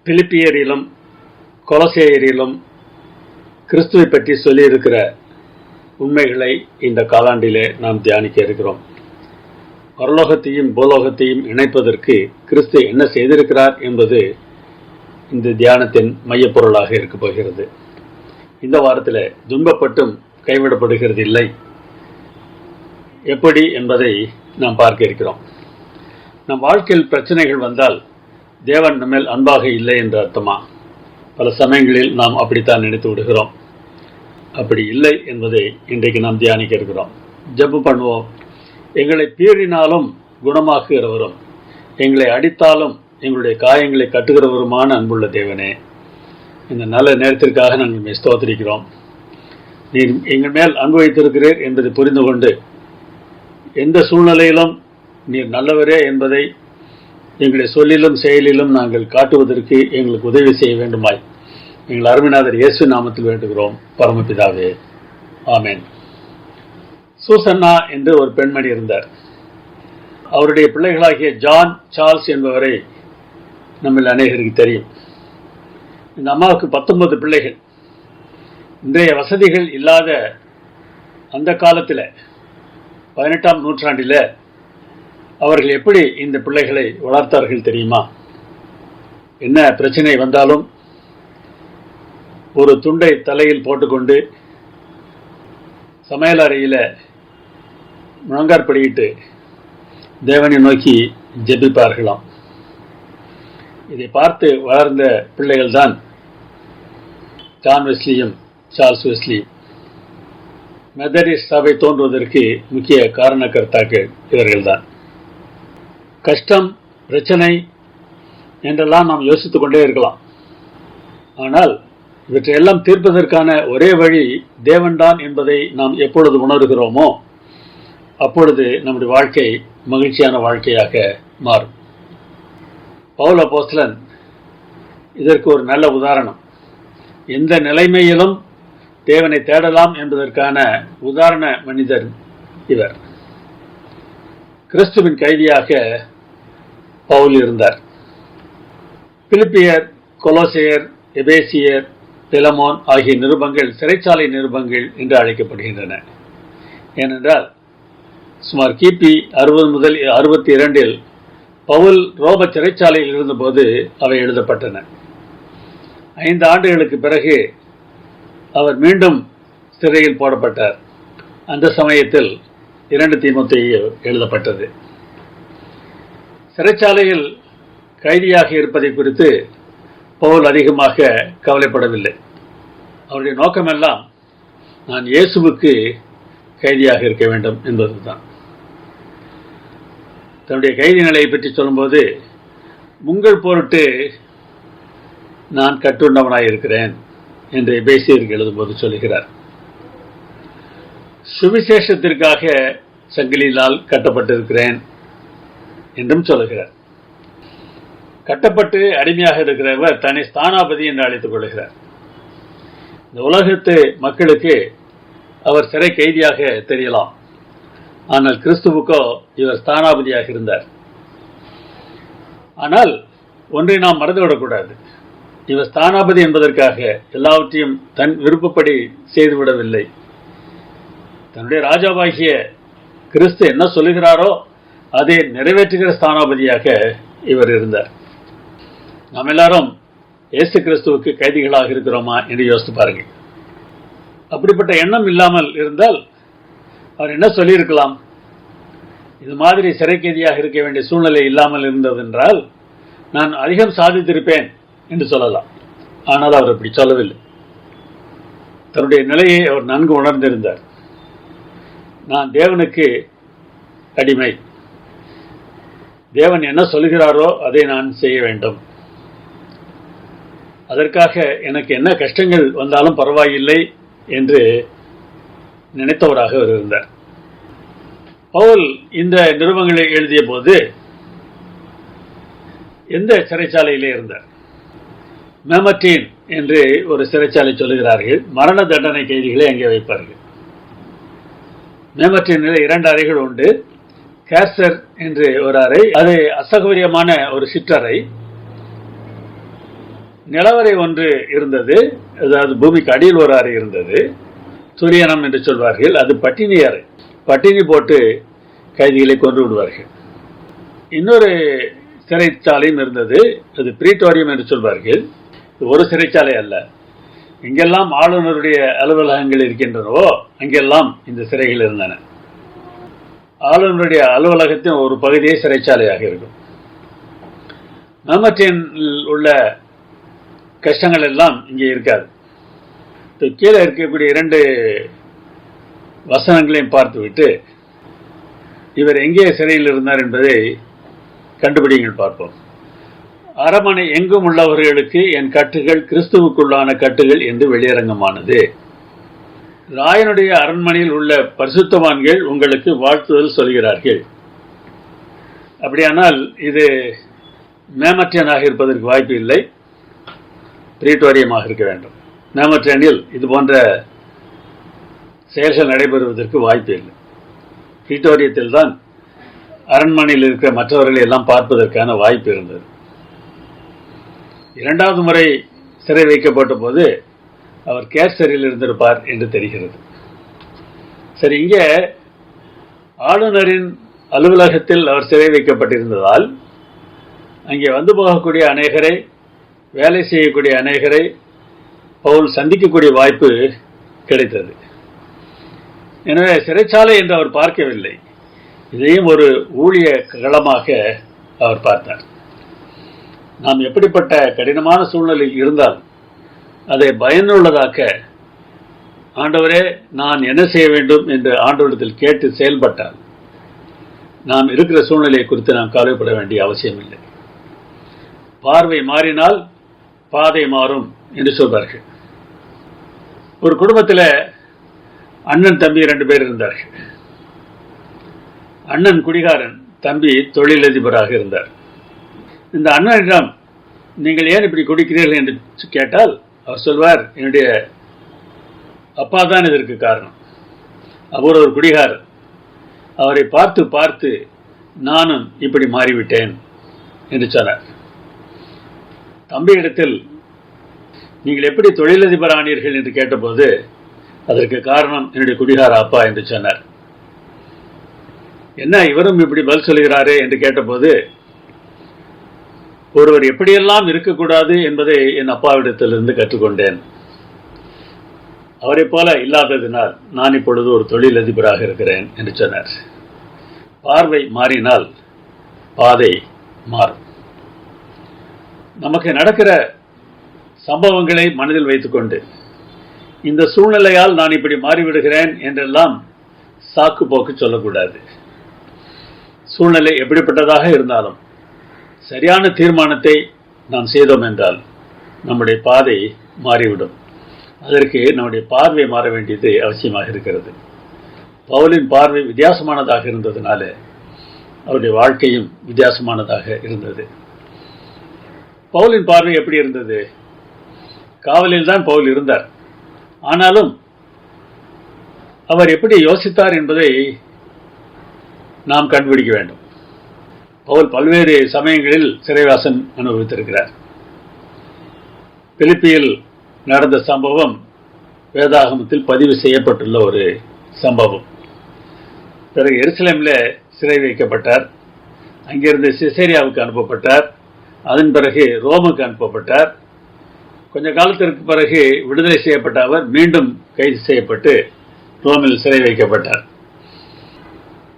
பிலிப்பியரிலும் கொலோசேயரிலும் கிறிஸ்துவை பற்றி சொல்லியிருக்கிற உண்மைகளை இந்த காலாண்டிலே நாம் தியானிக்க இருக்கிறோம். பரலோகத்தையும் பூலோகத்தையும் இணைப்பதற்கு கிறிஸ்து என்ன செய்திருக்கிறார் என்பது இந்த தியானத்தின் மையப்பொருளாக இருக்கப் போகிறது. இந்த வாரத்தில் துன்பப்பட்டும் கைவிடப்படுகிறது இல்லை எப்படி என்பதை நாம் பார்க்க இருக்கிறோம். நம் வாழ்க்கையில் பிரச்சனைகள் வந்தால் தேவன் நம்மேல் அன்பாக இல்லை என்ற அர்த்தமா? பல சமயங்களில் நாம் அப்படித்தான் நினைத்து விடுகிறோம். அப்படி இல்லை என்பதை இன்றைக்கு நாம் தியானிக்க இருக்கிறோம். ஜெபம் பண்ணுவோம். எங்களை பீறினாலும் குணமாக்குகிறவரும், எங்களை அடித்தாலும் எங்களுடைய காயங்களை கட்டுகிறவருமான அன்புள்ள தேவனே, இந்த நல்ல நேரத்திற்காக நாங்கள் ஸ்தோத்திரிக்கிறோம். நீர் எங்கள் மேல் அன்பு வைத்திருக்கிறீர் என்பதை புரிந்து கொண்டு எந்த சூழ்நிலையிலும் நீர் நல்லவரே என்பதை எங்களுடைய சொல்லிலும் செயலிலும் நாங்கள் காட்டுவதற்கு எங்களுக்கு உதவி செய்ய வேண்டுமாய் எங்கள் அருமைநாதர் இயேசு நாமத்தில் வேண்டுகிறோம் பரமபிதாவே, ஆமேன். சூசன்னா என்று ஒரு பெண்மணி இருந்தார். அவருடைய பிள்ளைகளாகிய ஜான், சார்ல்ஸ் என்பவரை நம்மில் அநேகருக்கு தெரியும். இந்த அம்மாவுக்கு 19 பிள்ளைகள். இன்றைய வசதிகள் இல்லாத அந்த காலத்தில் 18ஆம் நூற்றாண்டில் அவர்கள் எப்படி இந்த பிள்ளைகளை வளர்த்தார்கள் தெரியுமா? என்ன பிரச்சனை வந்தாலும் ஒரு துண்டை தலையில் போட்டுக்கொண்டு சமையல் அறையில் முழங்காற்படியிட்டு தேவனை நோக்கி ஜெபிப்பார்களாம். இதை பார்த்து வளர்ந்த பிள்ளைகள் தான் ஜான் வெஸ்லியும் சார்ல்ஸ் வெஸ்லியும். மெத்தடிஸ்ட் சபை தோன்றுவதற்கு முக்கிய காரணக்கர்த்தாக்கள் இவர்கள்தான். கஷ்டம், பிரச்சனை என்றெல்லாம் நாம் யோசித்துக் கொண்டே இருக்கலாம். ஆனால் இவற்றையெல்லாம் தீர்ப்பதற்கான ஒரே வழி தேவன்தான் என்பதை நாம் எப்பொழுது உணர்கிறோமோ அப்பொழுது நம்முடைய வாழ்க்கை மகிழ்ச்சியான வாழ்க்கையாக மாறும். பவுல் அப்போஸ்தலன் இதற்கு ஒரு நல்ல உதாரணம். எந்த நிலைமையிலும் தேவனை தேடலாம் என்பதற்கான உதாரண மனிதர் இவர். கிறிஸ்துவின் கைதியாக பவுல் இருந்தார். பிலிப்பியர், கொலோசேயர், எபேசியர், பிலமோன் ஆகிய நிருபங்கள் சிறைச்சாலை நிருபங்கள் என்று அழைக்கப்படுகின்றன. ஏனென்றால் சுமார் கிபி 60 முதல் 62 பவுல் ரோம சிறைச்சாலையில் இருந்தபோது அவை எழுதப்பட்டன. 5 ஆண்டுகளுக்கு பிறகு அவர் மீண்டும் சிறையில் போடப்பட்டார். அந்த சமயத்தில் 2 தீமோத்தேயு எழுதப்பட்டது. சிறைச்சாலையில் கைதியாக இருப்பதை குறித்து பவுல் அதிகமாக கவலைப்படவில்லை. அவருடைய நோக்கமெல்லாம் நான் இயேசுவுக்கு கைதியாக இருக்க வேண்டும் என்பதுதான். தன்னுடைய கைதி நிலையை பற்றி சொல்லும்போது, உங்கள் பொருட்டு நான் கட்டுண்டவனாய் இருக்கிறேன் என்று எபேசியருக்கு எழுதும்போது சொல்லுகிறார். சுவிசேஷத்திற்காக சங்கிலியால் கட்டப்பட்டிருக்கிறேன் என்றும் சொல்லுகிறார். கட்டப்பட்டு அடிமையாக இருக்கிறவர் தன்னை ஸ்தானாபதி என்று அழைத்துக் கொள்கிறார். இந்த உலகத்து மக்களுக்கு அவர் சிறை கைதியாக தெரியலாம். ஆனால் கிறிஸ்துவுக்கோ இவர் ஸ்தானாபதியாக இருந்தார். ஆனால் ஒன்றை நாம் மறந்துவிடக்கூடாது. இவர் ஸ்தானாபதி என்பதற்காக எல்லாவற்றையும் தன் விருப்பப்படி செய்துவிடவில்லை. தன்னுடைய ராஜாவாகிய கிறிஸ்து என்ன சொல்லுகிறாரோ அதை நிறைவேற்றுகிற ஸ்தானாபதியாக இவர் இருந்தார். நாம் எல்லாரும் இயேசு கிறிஸ்துவுக்கு கைதிகளாக இருக்கிறோமா என்று யோசித்து பாருங்கள். அப்படிப்பட்ட எண்ணம் இல்லாமல் இருந்தால் அவர் என்ன சொல்லியிருக்கலாம்? இது மாதிரி சிறை கைதியாக இருக்க வேண்டிய சூழ்நிலை இல்லாமல் இருந்ததென்றால் நான் அதிகம் சாதித்திருப்பேன் என்று சொல்லலாம். ஆனால் அவர் அப்படி சொல்லவில்லை. தன்னுடைய நிலையை அவர் நன்கு உணர்ந்திருந்தார். நான் தேவனுக்கு அடிமை, தேவன் என்ன சொல்கிறாரோ அதை நான் செய்ய வேண்டும், அதற்காக எனக்கு என்ன கஷ்டங்கள் வந்தாலும் பரவாயில்லை என்று நினைத்தவராக அவர் இருந்தார். பவுல் இந்த நிருபங்களை எழுதிய போது எந்த சிறைச்சாலையிலே இருந்தார்? மேமட்டீன் என்று ஒரு சிறைச்சாலை சொல்லுகிறார்கள். மரண தண்டனை கைதிகளை அங்கே வைப்பார்கள். மேமட்டீனில் 2 அறைகள் உண்டு. கேர்சர் என்று ஒரு அறை, அது அசௌகரியமான ஒரு சிற்றறை. நிலவரை ஒன்று இருந்தது, அதாவது பூமிக்கு அடியில் ஒரு அறை இருந்தது, துரியனம் என்று சொல்வார்கள். அது பட்டினி அறை. பட்டினி போட்டு கைதிகளை கொன்று விடுவார்கள். இன்னொரு சிறைச்சாலையும் இருந்தது, அது பிரீட்டோரியம் என்று சொல்வார்கள். ஒரு சிறைச்சாலை அல்ல. எங்கெல்லாம் ஆளுநருடைய அலுவலகங்கள் இருக்கின்றனவோ அங்கெல்லாம் இந்த சிறைகள் இருந்தன. ஆளுநருடைய அலுவலகத்தின் ஒரு பகுதியே சிறைச்சாலையாக இருக்கும். மேமற்றியனில் உள்ள கஷ்டங்கள் எல்லாம் இங்கே இருக்காது. கீழே இருக்கக்கூடிய 2 வசனங்களையும் பார்த்துவிட்டு இவர் எங்கே சிறையில் இருந்தார் என்பதை கண்டுபிடிங்கள் பார்ப்போம். அரமனை எங்கும் உள்ளவர்களுக்கு என் கட்டுகள் கிறிஸ்துவுக்குள்ளான கட்டுகள் என்று வெளியரங்கமானது. ராயனுடைய அரண்மனையில் உள்ள பரிசுத்தவான்கள் உங்களுக்கு வாழ்த்துதல் சொல்கிறார்கள். அப்படியானால் இது மேமற்றியனாக இருப்பதற்கு வாய்ப்பு இல்லை, பிரீட்டோரியமாக இருக்க வேண்டும். மேமற்றியனில் இது போன்ற செயல்கள் நடைபெறுவதற்கு வாய்ப்பு இல்லை. பிரீட்டோரியத்தில் தான் அரண்மனையில் இருக்கிற மற்றவர்களை எல்லாம் பார்ப்பதற்கான வாய்ப்பு இருந்தது. 2வது முறை சிறை வைக்கப்பட்ட போது அவர் கேசரியில் இருந்திருப்பார் என்று தெரிகிறது. சரி, இங்கே ஆளுநரின் அலுவலகத்தில் அவர் சிறை வைக்கப்பட்டிருந்ததால் அங்கே வந்து போகக்கூடிய அநேகரை, வேலை செய்யக்கூடிய அநேகரை பவுல் சந்திக்கக்கூடிய வாய்ப்பு கிடைத்தது. எனவே சிறைச்சாலை என்று அவர் பார்க்கவில்லை, இதையும் ஒரு ஊழிய களமாக அவர் பார்த்தார். நாம் எப்படிப்பட்ட கடினமான சூழ்நிலையில் இருந்தால் அதை பயனுள்ளதாக்க ஆண்டவரே நான் என்ன செய்ய வேண்டும் என்று ஆண்டவரிடத்தில் கேட்டு செயல்பட்டால் நாம் இருக்கிற சூழ்நிலையை குறித்து நாம் கவலைப்பட வேண்டிய அவசியம் இல்லை. பார்வை மாறினால் பாதை மாறும் என்று சொல்வார்கள். ஒரு குடும்பத்தில் அண்ணன் தம்பி 2 பேர் இருந்தார்கள். அண்ணன் குடிகாரன், தம்பி தொழிலதிபராக இருந்தார். இந்த அண்ணனிடம் நீங்கள் ஏன் இப்படி குடிக்கிறீர்கள் என்று கேட்டால் அவர் சொல்வார், என்னுடைய அப்பா தான் இதற்கு காரணம். அவர் ஒரு குடிகாரர், அவரை பார்த்து பார்த்து நானும் இப்படி மாறிவிட்டேன் என்று சொன்னார். தம்பியிடத்தில் நீங்கள் எப்படி தொழிலதிபர் ஆனீர்கள் என்று கேட்டபோது அதற்கு காரணம் என்னுடைய குடிகார அப்பா என்று சொன்னார். என்ன இவரும் இப்படி பதில் சொல்கிறாரே என்று கேட்டபோது, ஒருவர் எப்படியெல்லாம் இருக்கக்கூடாது என்பதை என் அப்பாவிடத்திலிருந்து கற்றுக்கொண்டேன். அவரை போல இல்லாததினால் நான் இப்பொழுது ஒரு தொழிலதிபராக இருக்கிறேன் என்று சொன்னார். பார்வை மாறினால் பாதை மாறும். நமக்கு நடக்கிற சம்பவங்களை மனதில் வைத்துக்கொண்டு இந்த சூழ்நிலையால் நான் இப்படி மாறிவிடுகிறேன் என்றெல்லாம் சாக்கு போக்கு சொல்லக்கூடாது. சூழ்நிலை எப்படிப்பட்டதாக இருந்தாலும் சரியான தீர்மானத்தை நாம் செய்தோம் என்றால் நம்முடைய பாதை மாறிவிடும். அதற்கு நம்முடைய பார்வை மாற வேண்டியது அவசியமாக இருக்கிறது. பவுலின் பார்வை வித்தியாசமானதாக இருந்ததுனால அவருடைய வாழ்க்கையும் வித்தியாசமானதாக இருந்தது. பவுலின் பார்வை எப்படி இருந்தது? காவலில் தான் பவுல் இருந்தார். ஆனாலும் அவர் எப்படி யோசித்தார் என்பதை நாம் கண்டுபிடிக்க வேண்டும். பவுல் பல்வேறு சமயங்களில் சிறைவாசம் அனுபவித்திருக்கிறார். பிலிப்பியில் நடந்த சம்பவம் வேதாகமத்தில் பதிவு செய்யப்பட்டுள்ள ஒரு சம்பவம். பிறகு எருசலேமில் சிறை வைக்கப்பட்டார். அங்கிருந்து சிசேரியாவுக்கு அனுப்பப்பட்டார். அதன் பிறகு ரோமுக்கு அனுப்பப்பட்டார். கொஞ்ச காலத்திற்கு பிறகு விடுதலை செய்யப்பட்ட அவர் மீண்டும் கைது செய்யப்பட்டு ரோமில் சிறை வைக்கப்பட்டார்.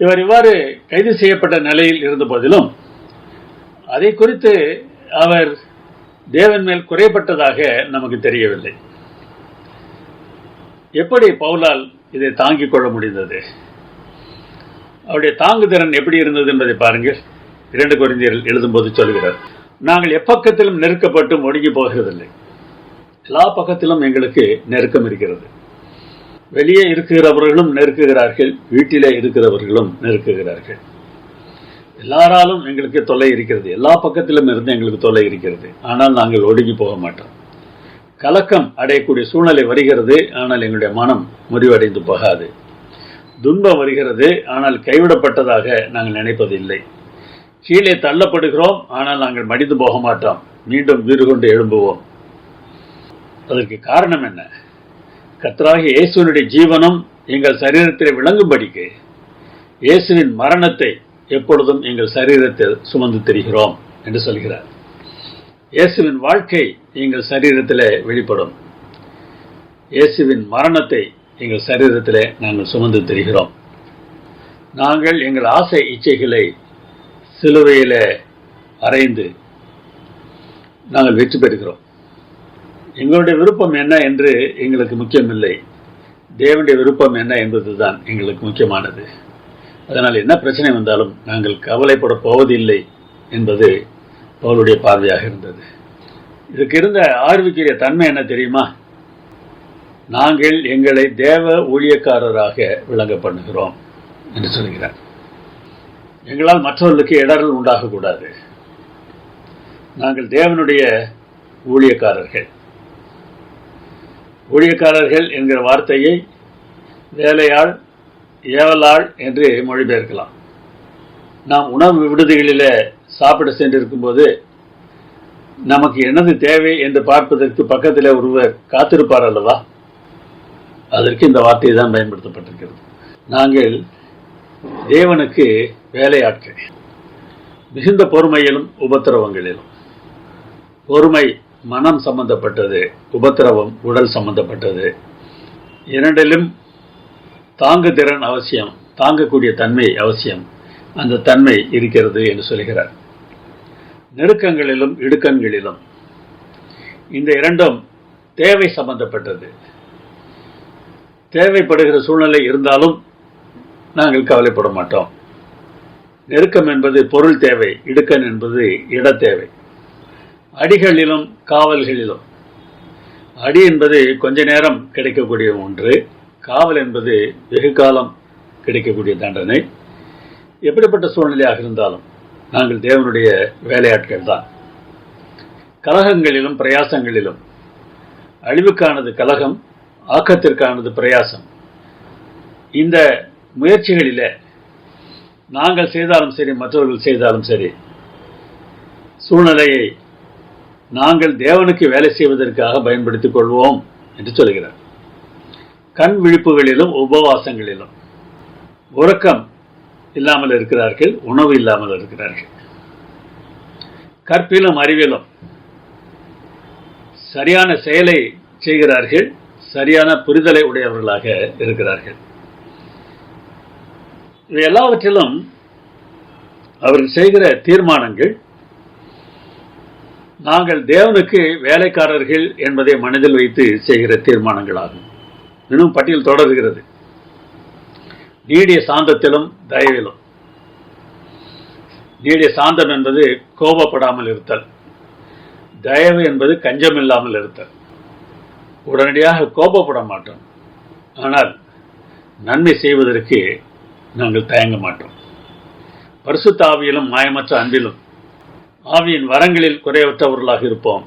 இவர் இவ்வாறு கைது செய்யப்பட்ட நிலையில் இருந்த போதிலும் அதை குறித்து அவர் தேவன் மேல் குறைப்பட்டதாக நமக்கு தெரியவில்லை. எப்படி பவுலால் இதை தாங்கிக் கொள்ள முடிந்தது? அவருடைய தாங்குதிறன் எப்படி இருந்தது என்பதை பாருங்கள். 2 கொரிந்தியர் எழுதும்போது சொல்கிறார், நாங்கள் எப்பக்கத்திலும் நெருக்கப்பட்டு ஒடுங்கி போகிறதில்லை. எல்லா பக்கத்திலும் எங்களுக்கு நெருக்கம் இருக்கிறது. வெளியே இருக்கிறவர்களும் நெருக்குகிறார்கள், வீட்டிலே இருக்கிறவர்களும் நெருக்குகிறார்கள். எல்லாராலும் எங்களுக்கு தொல்லை இருக்கிறது. எல்லா பக்கத்திலும் இருந்து எங்களுக்கு தொல்லை இருக்கிறது. ஆனால் நாங்கள் ஒடுங்கி போக மாட்டோம். கலக்கம் அடையக்கூடிய சூழ்நிலை வருகிறது, ஆனால் எங்களுடைய மனம் முறிவடைந்து போகாது. துன்பம் வருகிறது, ஆனால் கைவிடப்பட்டதாக நாங்கள் நினைப்பதில்லை. கீழே தள்ளப்படுகிறோம், ஆனால் நாங்கள் மடிந்து போக மாட்டோம். மீண்டும் வீறு கொண்டு எழும்புவோம். அதற்கு காரணம் என்ன? கர்த்தராகிய இயேசுவினுடைய ஜீவனும் எங்கள் சரீரத்தில் விளங்கும்படிக்கு இயேசுவின் மரணத்தை எப்பொழுதும் எங்கள் சரீரத்தில் சுமந்து திரிகிறோம் என்று சொல்கிறார். இயேசுவின் வாழ்க்கை எங்கள் சரீரத்திலே வெளிப்படும். இயேசுவின் மரணத்தை எங்கள் சரீரத்திலே நாங்கள் சுமந்து திரிகிறோம். நாங்கள் எங்கள் ஆசை இச்சைகளை சிலுவையிலே அறைந்து நாங்கள் வெற்றி பெறுகிறோம். எங்களுடைய விருப்பம் என்ன என்று எங்களுக்கு முக்கியமில்லை. தேவனுடைய விருப்பம் என்ன என்பதுதான் எங்களுக்கு முக்கியமானது. அதனால் என்ன பிரச்சனை வந்தாலும் நாங்கள் கவலைப்பட போவதில்லை என்பது பவுலுடைய பார்வையாக இருந்தது. இதுக்கு இருந்த ஆர்வக்குரிய தன்மை என்ன தெரியுமா? நாங்கள் எங்களை தேவ ஊழியக்காரராக விளங்க பண்ணுகிறோம் என்று சொல்கிறார். எங்களால் மற்றவர்களுக்கு இடரல் உண்டாகக்கூடாது. நாங்கள் தேவனுடைய ஊழியக்காரர்கள். ஊழியக்காரர்கள் என்கிற வார்த்தையை வேலையாள், ஏவலாள் என்று மொழிபெயர்க்கலாம். நாம் உணவு விடுதிகளில் சாப்பிட சென்றிருக்கும் போது நமக்கு என்னது தேவை என்று பார்ப்பதற்கு பக்கத்தில் ஒருவர் காத்திருப்பார் அல்லவா? அதற்கு இந்த வார்த்தை தான் பயன்படுத்தப்பட்டிருக்கிறது. நாங்கள் தேவனுக்கு வேலையாட்கள். மிகுந்த பொறுமையிலும் உபத்திரவங்களிலும். பொறுமை மனம் சம்பந்தப்பட்டது, உபத்திரவம் உடல் சம்பந்தப்பட்டது. இரண்டிலும் தாங்கு திறன் அவசியம், தாங்கக்கூடிய தன்மை அவசியம். அந்த தன்மை இருக்கிறது என்று சொல்கிறார். நெருக்கங்களிலும் இடுக்கண்களிலும் இந்த இரண்டும் தேவை சம்பந்தப்பட்டது. தேவைப்படுகிற சூழ்நிலை இருந்தாலும் நாங்கள் கவலைப்பட மாட்டோம். நெருக்கம் என்பது பொருள் தேவை, இடுக்கண் என்பது இட தேவை. அடிகளிலும் காவல்களிலும், அடி என்பது கொஞ்ச நேரம் கிடைக்கக்கூடிய ஒன்று, காவல் என்பது வெகு காலம் கிடைக்கக்கூடிய தண்டனை. எப்படிப்பட்ட சூழ்நிலையாக இருந்தாலும் நாங்கள் தேவனுடைய வேலையாட்கள் தான். கலகங்களிலும் பிரயாசங்களிலும், அழிவுக்கானது கலகம், ஆக்கத்திற்கானது பிரயாசம். இந்த முயற்சிகளிலே நாங்கள் செய்தாலும் சரி, மற்றவர்கள் செய்தாலும் சரி, சூழ்நிலையை நாங்கள் தேவனுக்கு வேலை செய்வதற்காக பயன்படுத்திக் கொள்வோம் என்று சொல்கிறார். கண் விழிப்புகளிலும் உபவாசங்களிலும் உறக்கம் இல்லாமல் இருக்கிறார்கள், உணவு இல்லாமல் இருக்கிறார்கள். கற்பிலும் அறிவிலும் சரியான செயலை செய்கிறார்கள், சரியான புரிதலை உடையவர்களாக இருக்கிறார்கள். இவை எல்லாவற்றிலும் அவர்கள் செய்கிற தீர்மானங்கள் நாங்கள் தேவனுக்கு வேலைக்காரர்கள் என்பதை மனதில் வைத்து செய்கிற தீர்மானங்களாகும். இன்னும் பட்டியல் தொடர்கிறது. நீடிய சாந்தத்திலும் தயவிலும். நீடிய சாந்தம் என்பது கோபப்படாமல் இருத்தல். தயவு என்பது கஞ்சமில்லாமல் இருத்தல். உடனடியாக கோபப்பட மாட்டோம், ஆனால் நன்மை செய்வதற்கு நாங்கள் தயங்க மாட்டோம். பரிசுத்த ஆவியிலும் மாயமற்ற அன்பிலும், ஆவியின் வரங்களில் குறைவற்றவர்களாக இருப்போம்.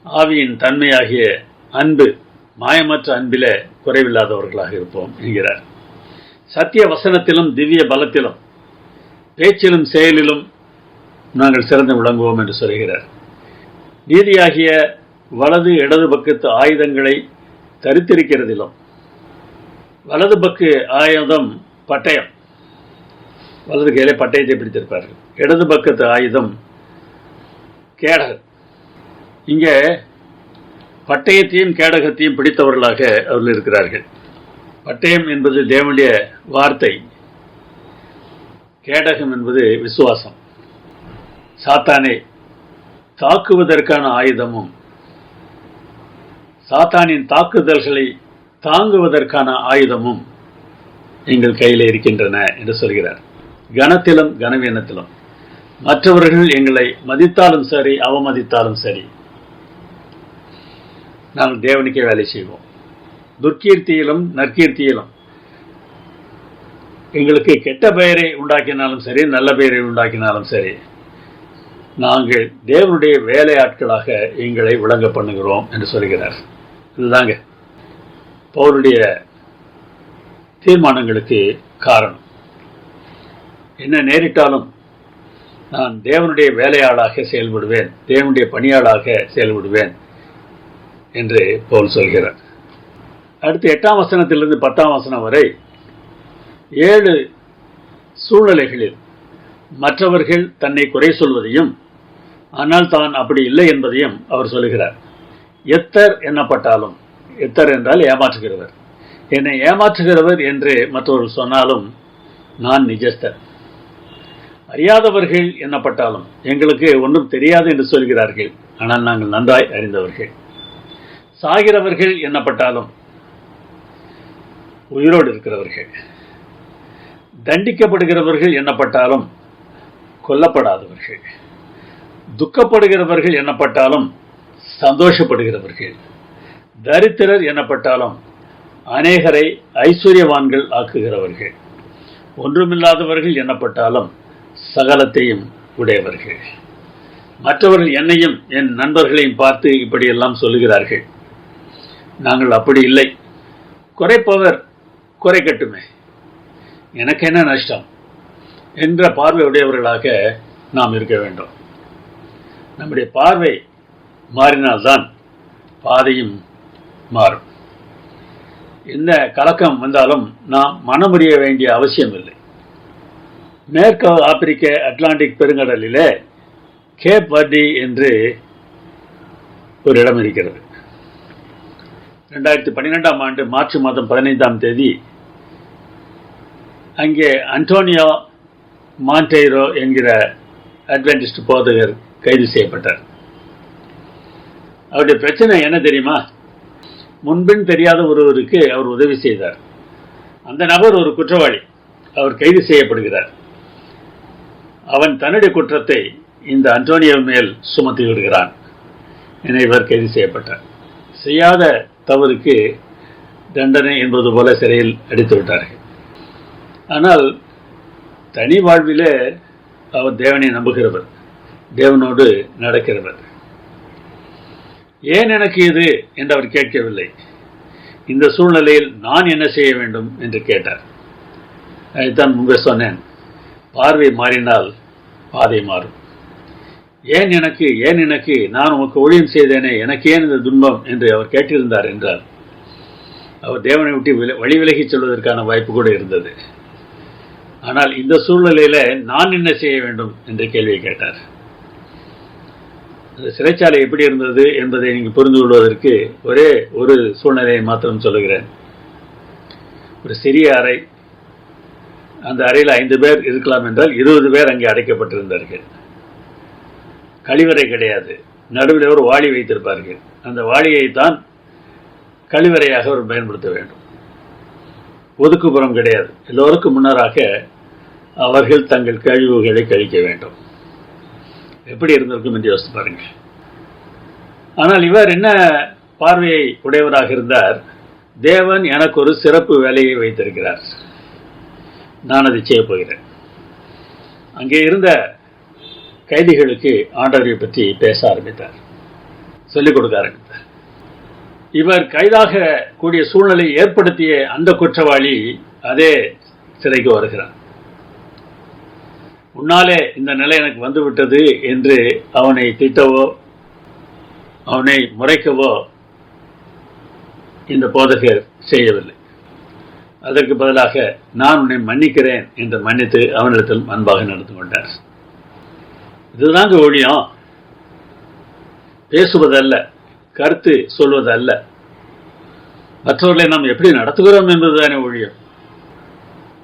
ஆவியின் தன்மையாகிய அன்பு, மாயமற்ற அன்பில குறைவில்லாதவர்களாக இருப்போம் என்கிறார். சத்திய வசனத்திலும் திவ்ய பலத்திலும், பேச்சிலும் செயலிலும் நாங்கள் சிறந்து விளங்குவோம் என்று சொல்கிறார். நீதியாகிய வலது இடது பக்கத்து ஆயுதங்களை தரித்திருக்கிறதிலும், வலது பக்கு ஆயுதம் பட்டயம், வலது கையிலே பட்டயத்தை பிடித்திருப்பார்கள். இடது பக்கத்து ஆயுதம் கேடகம். இங்கே பட்டயத்தையும் கேடகத்தையும் பிடித்தவர்களாக அவர்கள் இருக்கிறார்கள். பட்டயம் என்பது தேவனுடைய வார்த்தை, கேடகம் என்பது விசுவாசம். சாத்தானை தாக்குவதற்கான ஆயுதமும், சாத்தானின் தாக்குதல்களை தாங்குவதற்கான ஆயுதமும் எங்கள் கையில் இருக்கின்றன என்று சொல்கிறார். கனத்திலும் கனவீனத்திலும், மற்றவர்கள் எங்களை மதித்தாலும் சரி, அவமதித்தாலும் சரி, நாங்கள் தேவனுக்கே வேலை செய்வோம். துர்க்கீர்த்தியிலும் நற்கீர்த்தியிலும் எங்களுக்கு கெட்ட பெயரை உண்டாக்கினாலும் சரி, நல்ல பெயரை உண்டாக்கினாலும் சரி, நாங்கள் தேவனுடைய வேலையாட்களாக எங்களை விளங்க பண்ணுகிறோம் என்று சொல்கிறார். இதுதாங்க பவுலுடைய தீர்மானங்களுக்கு காரணம். என்ன நேரிட்டாலும் நான் தேவனுடைய வேலையாளாக செயல்படுவேன், தேவனுடைய பணியாளாக செயல்படுவேன் என்று பவுல் சொல்கிறார். அடுத்து 8ஆம் வசனத்திலிருந்து 10ஆம் வசனம் வரை 7 சூழ்நிலைகளில் மற்றவர்கள் தன்னை குறை சொல்வதையும் ஆனால் தான் அப்படி இல்லை என்பதையும் அவர் சொல்லுகிறார். எத்தர் என்னப்பட்டாலும், எத்தர் என்றால் ஏமாற்றுகிறவர், என்னை ஏமாற்றுகிறவர் என்று மற்றவர்கள் சொன்னாலும் நான் நிஜஸ்தர். அறியாதவர்கள் என்னப்பட்டாலும், எங்களுக்கு ஒன்றும் தெரியாது என்று சொல்கிறார்கள், ஆனால் நாங்கள் நன்றாய் அறிந்தவர்கள். சாகிறவர்கள் என்னப்பட்டாலும் உயிரோடு இருக்கிறவர்கள். தண்டிக்கப்படுகிறவர்கள் என்னப்பட்டாலும் கொல்லப்படாதவர்கள். துக்கப்படுகிறவர்கள் என்னப்பட்டாலும் சந்தோஷப்படுகிறவர்கள். தரித்திரர் என்னப்பட்டாலும் அநேகரை ஐஸ்வர்யவான்கள் ஆக்குகிறவர்கள். ஒன்றுமில்லாதவர்கள் என்னப்பட்டாலும் சகலத்தையும் உடையவர்கள். மற்றவர்கள் என்னையும் என் நண்பர்களையும் பார்த்து இப்படியெல்லாம் சொல்லுகிறார்கள், நாங்கள் அப்படி இல்லை, குறைப்பவர் குறைக்கட்டுமே, எனக்கு என்ன நஷ்டம் என்ற பார்வை உடையவர்களாக நாம் இருக்க வேண்டும். நம்முடைய பார்வை மாறினால்தான் பாதையும் மாறும். எந்த கலக்கம் வந்தாலும் நாம் மனமுறிய வேண்டிய அவசியம் இல்லை. மேற்கு ஆப்பிரிக்க அட்லாண்டிக் பெருங்கடலிலே கேப் வர்டி என்று ஒரு இடம் இருக்கிறது. 2012ஆம் ஆண்டு மார்ச் மாதம் 15ஆம் தேதி அங்கே அன்டோனியோ மான்டெய்ரோ என்கிற அட்வென்டிஸ்ட் போதகர் கைது செய்யப்பட்டார். அவருடைய பிரச்சனை என்ன தெரியுமா? முன்பின் தெரியாத ஒருவருக்கு அவர் உதவி செய்தார். அந்த நபர் ஒரு குற்றவாளி, அவர் கைது செய்யப்படுகிறார். அவன் தன்னுடைய குற்றத்தை இந்த அன்டோனியோ மேல் சுமத்தி விடுகிறான். என இவர் கைது செய்யப்பட்டார். செய்யாத தவறுக்கு தண்டனை என்பது போல சிறையில் அடித்து விட்டார்கள். ஆனால் தனி வாழ்விலே அவர் தேவனை நம்புகிறவர், தேவனோடு நடக்கிறவர். ஏன் எனக்கு இது என்று அவர் கேட்கவில்லை. இந்த சூழ்நிலையில் நான் என்ன செய்ய வேண்டும் என்று கேட்டார். அதைத்தான் முன்பே சொன்னேன், பார்வை மாறினால் பாதை மாறும். ஏன் எனக்கு நான் உமக்கு ஊழியம் செய்தேனே, எனக்கு ஏன் இந்த துன்பம் என்று அவர் கேட்டிருந்தார் என்றால் அவர் தேவனை விட்டு வழி விலகி செல்வதற்கான வாய்ப்பு கூட இருந்தது. ஆனால் இந்த சூழ்நிலையில நான் என்ன செய்ய வேண்டும் என்ற கேள்வியை கேட்டார். அந்த சிறைச்சாலை எப்படி இருந்தது என்பதை நீங்கள் புரிந்து கொள்வதற்கு ஒரே ஒரு சூழ்நிலையை மாத்திரம் சொல்லுகிறேன். ஒரு சிறிய அறை, அந்த அறையில் 5 பேர் இருக்கலாம் என்றால் 20 பேர் அங்கே அடைக்கப்பட்டிருந்தார்கள். கழிவறை கிடையாது, நடுவில் ஒரு வாளி வைத்திருப்பார்கள். அந்த வாளியைத்தான் கழிவறையாக அவர் பயன்படுத்த வேண்டும். ஒதுக்குப்புறம் கிடையாது. எல்லோருக்கும் முன்னராக அவர்கள் தங்கள் கழிவுகளை கழிக்க வேண்டும். எப்படி இருந்திருக்கும் என்று யோசித்து பாருங்கள். ஆனால் இவர் என்ன பார்வையை உடையவராக இருந்தார்? தேவன் எனக்கு ஒரு சிறப்பு வேலையை வைத்திருக்கிறார், நான் அதை செய்ய போகிறேன். அங்கே இருந்த கைதிகளுக்கு ஆண்டவரை பற்றி பேச ஆரம்பித்தார், சொல்லிக் கொடுக்க ஆரம்பித்தார். இவர் கைதாக கூடிய சூழ்நிலை ஏற்படுத்திய அந்த குற்றவாளி அதே சிறைக்கு வருகிறார். உன்னாலே இந்த நிலை எனக்கு வந்துவிட்டது என்று அவனை திட்டவோ அவனை முறைக்கவோ இந்த போதகர் செய்யவில்லை. அதற்கு பதிலாக நான் உன்னை மன்னிக்கிறேன் என்று மன்னித்து அவனிடத்தில் அன்பாக நடந்து கொண்டார். இதுதாங்க ஊழியம். பேசுவதல்ல, கருத்து சொல்வதல்ல, மற்றவர்களை நாம் எப்படி நடத்துகிறோம் என்பதுதானே ஊழியம்.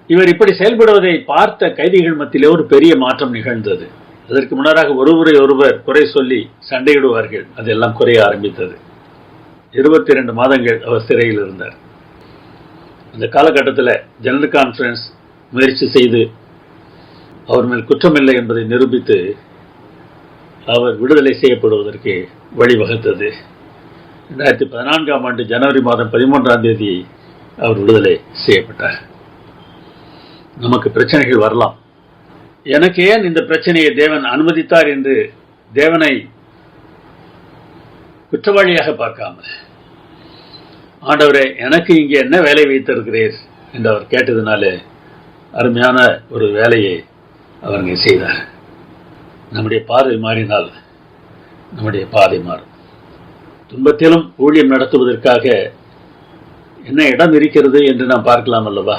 இவர் இப்படி செயல்படுவதை பார்த்த கைதிகள் மத்தியிலே ஒரு பெரிய மாற்றம் நிகழ்ந்தது. அதற்கு முன்னராக ஒருவரை ஒருவர் குறை சொல்லி சண்டையிடுவார்கள், அதெல்லாம் குறைய ஆரம்பித்தது. 22 மாதங்கள் அவர் சிறையில் இருந்தார். அந்த காலகட்டத்தில் ஜெனரல் கான்ஃபரன்ஸ் முயற்சி செய்து அவர் மேல் குற்றமில்லை என்பதை நிரூபித்து அவர் விடுதலை செய்யப்படுவதற்கு வழிவகுத்தது. 2014ஆம் ஆண்டு ஜனவரி மாதம் 13ஆம் தேதி அவர் விடுதலை செய்யப்பட்டார். நமக்கு பிரச்சனைகள் வரலாம். எனக்கு ஏன் இந்த பிரச்சனையை தேவன் அனுமதித்தார் என்று தேவனை குற்றவாளியாக பார்க்காமல், ஆண்டவரே எனக்கு இங்கே என்ன வேலை வைத்திருக்கிறீர் என்று அவர் கேட்டதுனால அருமையான ஒரு வேலையை அவர் செய்தார். நம்முடைய பார்வை மாறினால் நம்முடைய பாதை மாறும். துன்பத்திலும் ஊழியம் நடத்துவதற்காக என்ன இடம் இருக்கிறது என்று நாம் பார்க்கலாம் அல்லவா?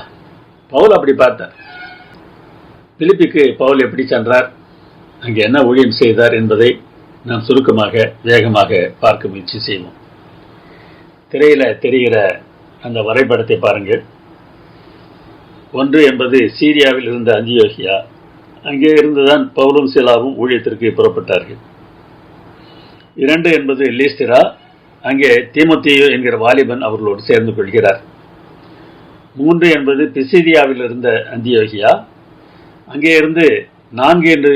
பவுல் அப்படி பார்த்தார். பிலிப்பிக்கு பவுல் எப்படி சென்றார், அங்கே என்ன ஊழியம் செய்தார் என்பதை நாம் சுருக்கமாக வேகமாக பார்க்க முயற்சி செய்வோம். திரையில தெரிகிற அந்த வரைபடத்தை பாருங்கள். 1 என்பது சீரியாவில் இருந்த அந்தியோகியா. அங்கே இருந்துதான் பவுலும் சீலாவும் ஊழியத்திற்கு புறப்பட்டார்கள். 2 என்பது லீஸ்திரா. அங்கே தீமோத்தேயு என்கிற வாலிபன் அவர்களோடு சேர்ந்து கொள்கிறார். 3 என்பது பிசிதியாவில் இருந்த அந்தியோகியா. அங்கே இருந்து 4 என்று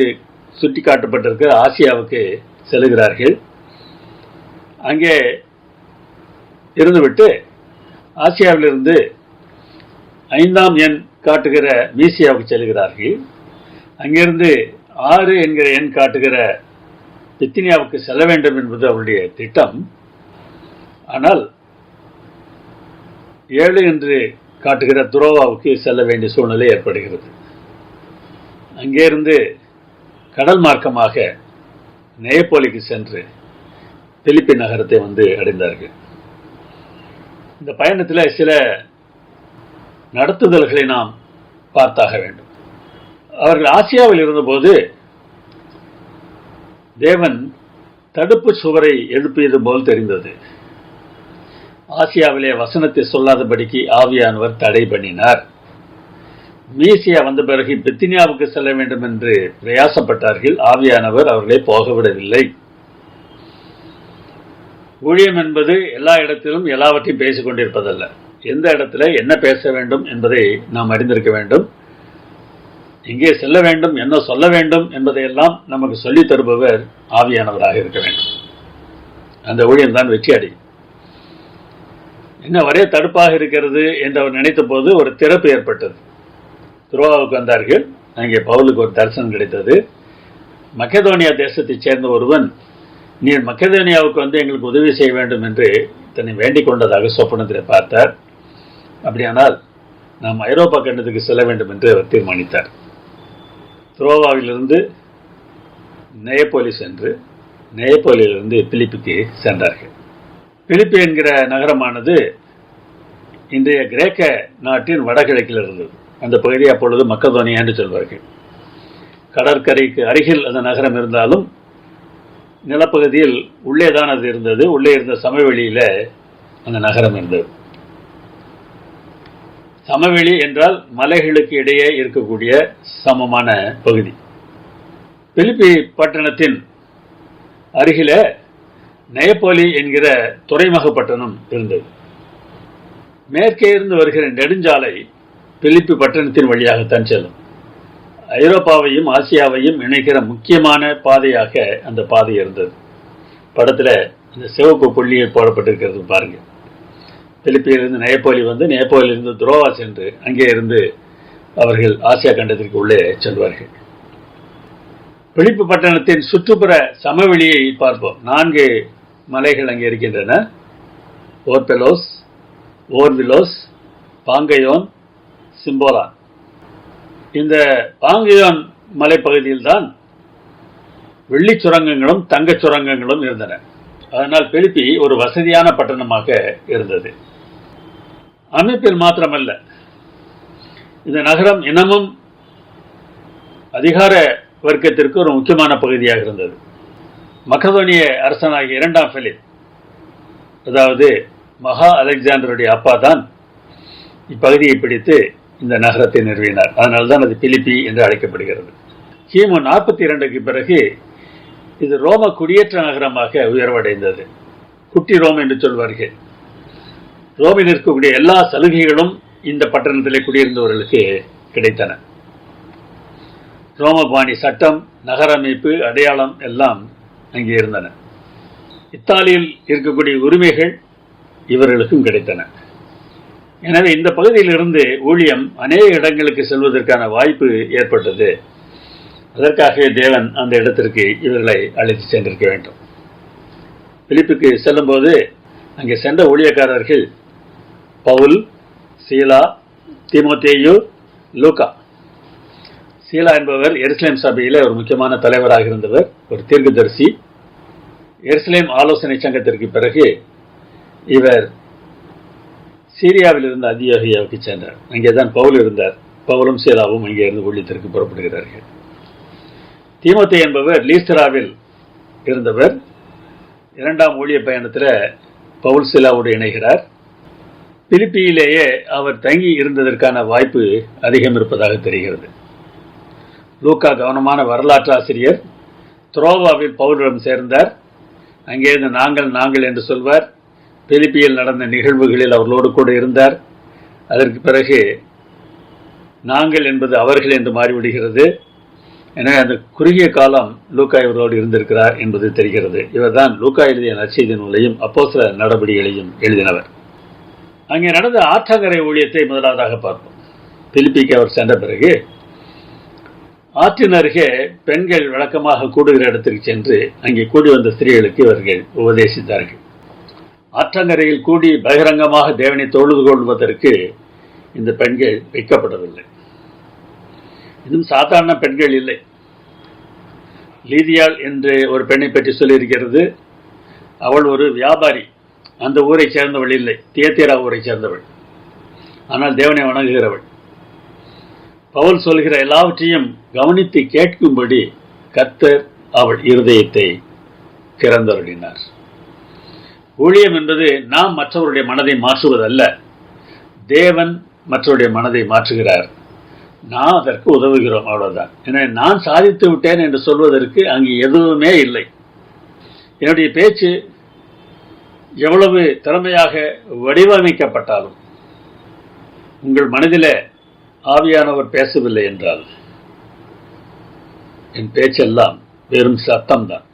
சுட்டி காட்டப்பட்டிருக்கிற ஆசியாவுக்கு செல்கிறார்கள். அங்கே இருந்துவிட்டு ஆசியாவிலிருந்து 5ஆம் எண் காட்டுகிற மீசியாவுக்கு செல்கிறார்கள். அங்கிருந்து 6 என்கிற எண் காட்டுகிற பித்தினியாவுக்கு செல்ல வேண்டும் என்பது அவருடைய திட்டம். ஆனால் 7 என்று காட்டுகிற துரோவாவுக்கு செல்ல வேண்டிய சூழ்நிலை ஏற்படுகிறது. அங்கிருந்து கடல் மார்க்கமாக நெயப்போலிக்கு சென்று பிலிப்பி நகரத்தை அடைந்தார்கள். இந்த பயணத்தில் சில நடத்துதல்களை நாம் பார்த்தாக வேண்டும். அவர்கள் ஆசியாவில் இருந்தபோது தேவன் தடுப்பு சுவரை எழுப்பியது போல் தெரிந்தது. ஆசியாவிலே வசனத்தை சொல்லாதபடிக்கு ஆவியானவர் தடை பண்ணினார். மீசியா வந்த பிறகு பித்தினியாவுக்கு செல்ல வேண்டும் என்று பிரயாசப்பட்டார்கள். ஆவியானவர் அவர்களை போகவிடவில்லை. ஊழியம் என்பது எல்லா இடத்திலும் எல்லாவற்றையும் பேசிக் கொண்டிருப்பதல்ல. எந்த இடத்துல என்ன பேச வேண்டும் என்பதை நாம் அறிந்திருக்க வேண்டும். எங்கே செல்ல வேண்டும், என்ன சொல்ல வேண்டும் என்பதையெல்லாம் நமக்கு சொல்லித் தருபவர் ஆவியானவராக இருக்க வேண்டும். அந்த ஊழியம்தான் வெற்றி அடையும். என்ன ஒரே தடுப்பாக இருக்கிறது என்று அவர் நினைத்த போது ஒரு திறப்பு ஏற்பட்டது. துரோவாவுக்கு வந்தார்கள். அங்கே பவுலுக்கு ஒரு தரிசனம் கிடைத்தது. மக்கெதோனியா தேசத்தைச் சேர்ந்த ஒருவன், நீர் மக்கெதோனியாவுக்கு எங்களுக்கு உதவி செய்ய வேண்டும் என்று தன்னை வேண்டிக் கொண்டதாக சொப்பனத்தில் பார்த்தார். அப்படியானால் நாம் ஐரோப்பா கண்டத்துக்கு செல்ல வேண்டும் என்று அவர் தீர்மானித்தார். துரோவாவிலிருந்து நெயப்போலி சென்று நெயப்போலியிலிருந்து பிலிப்பிக்கு சென்றார்கள். பிலிப்பி என்கிற நகரமானது இன்றைய கிரேக்க நாட்டின் வடகிழக்கில் இருந்தது. அந்த பகுதி அப்பொழுது மக்கதோனியா என்று சொல்வார்கள். கடற்கரைக்கு அருகில் அந்த நகரம் இருந்தாலும் நிலப்பகுதியில் உள்ளேதான் அது இருந்தது. உள்ளே இருந்த சமவெளியில அந்த நகரம் இருந்தது. சமவெளி என்றால் மலைகளுக்கு இடையே இருக்கக்கூடிய சமமான பகுதி. பிலிப்பி பட்டணத்தின் அருகில நெயப்போலி என்கிற துறைமுக பட்டணம் இருந்தது. மேற்கே இருந்து வருகிற நெடுஞ்சாலை பிலிப்பி பட்டணத்தின் வழியாகத்தான் செல்லும். ஐரோப்பாவையும் ஆசியாவையும் இணைக்கிற முக்கியமான பாதையாக அந்த பாதை இருந்தது. படத்தில் அந்த சிவப்பு புள்ளியில் போடப்பட்டிருக்கிறது பாருங்க. பிலிப்பியிலிருந்து நெயப்போலி நெயப்போலியிலிருந்து துரோவா சென்று அங்கே இருந்து அவர்கள் ஆசியா கண்டத்திற்கு உள்ளே செல்வார்கள். பிலிப்பி பட்டணத்தின் சுற்றுப்புற சமவெளியை பார்ப்போம். 4 மலைகள் அங்கே இருக்கின்றன. ஓர்பெலோஸ், ஓர்விலோஸ், பாங்கையோன், சிம்போலான். இந்த பாங்கையோன் மலைப்பகுதியில் தான் வெள்ளி சுரங்கங்களும் தங்க சுரங்கங்களும் இருந்தன. அதனால் பிலிப்பி ஒரு வசதியான பட்டணமாக இருந்தது. அமைப்பில் மாத்திரமல்ல, இந்த நகரம் இன்னமும் அதிகார வர்க்கத்திற்கு ஒரு முக்கியமான பகுதியாக இருந்தது. மக்கதோனிய அரசனாகிய 2ஆம் பிலிப், அதாவது மகா அலெக்சாண்டருடைய அப்பா தான் இப்பகுதியை பிடித்து இந்த நகரத்தை நிறுவினார். அதனால்தான் அது பிலிப்பி என்று அழைக்கப்படுகிறது. கிமு 42க்கு பிறகு இது ரோம குடியேற்ற நகரமாக உயர்வடைந்தது. குட்டி ரோம் என்று சொல்வார்கள். ரோமில் இருக்கக்கூடிய எல்லா சலுகைகளும் இந்த பட்டணத்திலே குடியிருந்தவர்களுக்கு கிடைத்தன. ரோமபாணி சட்டம், நகர அமைப்பு, அடையாளம் எல்லாம் அங்கே இருந்தன. இத்தாலியில் இருக்கக்கூடிய உரிமைகள் இவர்களுக்கும் கிடைத்தன. எனவே இந்த பகுதியிலிருந்து ஊழியம் அநேக இடங்களுக்கு செல்வதற்கான வாய்ப்பு ஏற்பட்டது. அதற்காகவே தேவன் அந்த இடத்திற்கு இவர்களை அழைத்து சென்றிருக்க வேண்டும். பிலிப்புக்கு செல்லும் போது அங்கே சென்ற ஊழியக்காரர்கள் பவுல், சீலா, தீமோத்தேயு, லூக்கா. சீலா என்பவர் எருசலேம் சபையில் ஒரு முக்கியமான தலைவராக இருந்தவர், ஒரு தீர்க்கதரிசி. எருசலேம் ஆலோசனை சங்கத்திற்கு பிறகு இவர் சீரியாவில் இருந்த அந்தியோகியாவுக்கு சென்றார். அங்கேதான் பவுல் இருந்தார். பவுலும் சீலாவும் அங்கே இருந்து ஊழியத்திற்கு புறப்படுகிறார்கள். தீமோத்தேயு என்பவர் லீஸ்திராவில் இருந்தவர். இரண்டாம் ஊழிய பயணத்தில் பவுல் சீலாவோடு இணைகிறார். பிலிப்பியிலேயே அவர் தங்கி இருந்ததற்கான வாய்ப்பு அதிகம் இருப்பதாக தெரிகிறது. லூக்கா கவனமான வரலாற்று ஆசிரியர். துரோவாவில் பவுலிடம் சேர்ந்தார். அங்கேருந்து நாங்கள் என்று சொல்வார். பிலிப்பியில் நடந்த நிகழ்வுகளில் அவர்களோடு கூட இருந்தார். அதற்கு பிறகு நாங்கள் என்பது அவர்கள் என்று மாறிவிடுகிறது. எனவே அந்த குறுகிய காலம் லூக்கா இவரோடு இருந்திருக்கிறார் என்பது தெரிகிறது. இவர்தான் லூக்கா எழுதிய நற்செய்தி நூலையும் அப்போஸ்தலர் நடபடிகளையும் எழுதினவர். அங்கே நடந்த ஆற்றங்கரை ஊழியத்தை முதலாவதாக பார்ப்போம். பிலிப்பிக்கு அவர் சென்ற பிறகு ஆற்றின் அருகே பெண்கள் வழக்கமாக கூடுகிற இடத்திற்கு சென்று அங்கே கூடி வந்த ஸ்திரீகளுக்கு இவர்கள் உபதேசித்தார்கள். ஆற்றங்கரையில் கூடி பகிரங்கமாக தேவனை தொழுது கொள்வதற்கு இந்த பெண்கள் வைக்கப்படவில்லை. இதுவும் சாதாரண பெண்கள் இல்லை. லீதியாள் என்று ஒரு பெண்ணை பற்றி சொல்லியிருக்கிறது. அவள் ஒரு வியாபாரி. அந்த ஊரை சேர்ந்தவள் இல்லை, தியத்தீரா ஊரை சேர்ந்தவள். ஆனால் தேவனை வணங்குகிறவள். பவுல் சொல்கிற எல்லாவற்றையும் கவனித்து கேட்கும்படி கர்த்தர் அவள் இருதயத்தை திறந்தருளினார். ஊழியம் என்பது நாம் மற்றவருடைய மனதை மாற்றுவதல்ல. தேவன் மற்றவருடைய மனதை மாற்றுகிறார். நான் அதற்கு உதவுகிறோம், அவ்வளவுதான். எனவே நான் சாதித்து விட்டேன் என்று சொல்வதற்கு அங்கு எதுவுமே இல்லை. என்னுடைய பேச்சு எவ்வளவு திறமையாக வடிவமைக்கப்பட்டாலும் உங்கள் மனதில் ஆவியானவர் பேசவில்லை என்றால் என் பேச்செல்லாம் வெறும் சத்தம்தான்.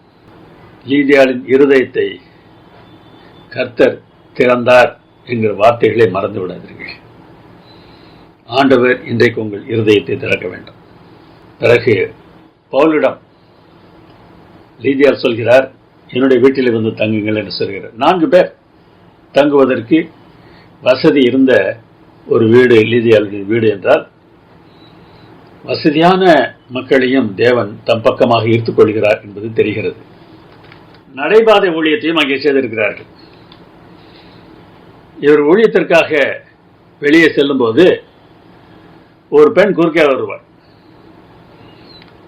லீதியாளின் இருதயத்தை கர்த்தர் திறந்தார் என்கிற வார்த்தைகளை மறந்து விடாதீர்கள். ஆண்டவர் இன்றைக்கு உங்கள் இருதயத்தை திறக்க வேண்டும். பிறகு பவுலிடம் லீதியாள் சொல்கிறார், என்னுடைய வீட்டில் வந்து தங்குங்கள் என்று சொல்கிறார். 4 பேர் தங்குவதற்கு வசதி இருந்த ஒரு வீடு லீதியாளின் வீடு என்றால் வசதியான மக்களையும் தேவன் தம் பக்கமாக ஈர்த்துக் கொள்கிறார் என்பது தெரிகிறது. நடைபாதை ஊழியத்தையும் அங்கே செய்திருக்கிறார்கள். இவர் ஊழியத்திற்காக வெளியே செல்லும் போது ஒரு பெண் குறுக்கே வருவார்.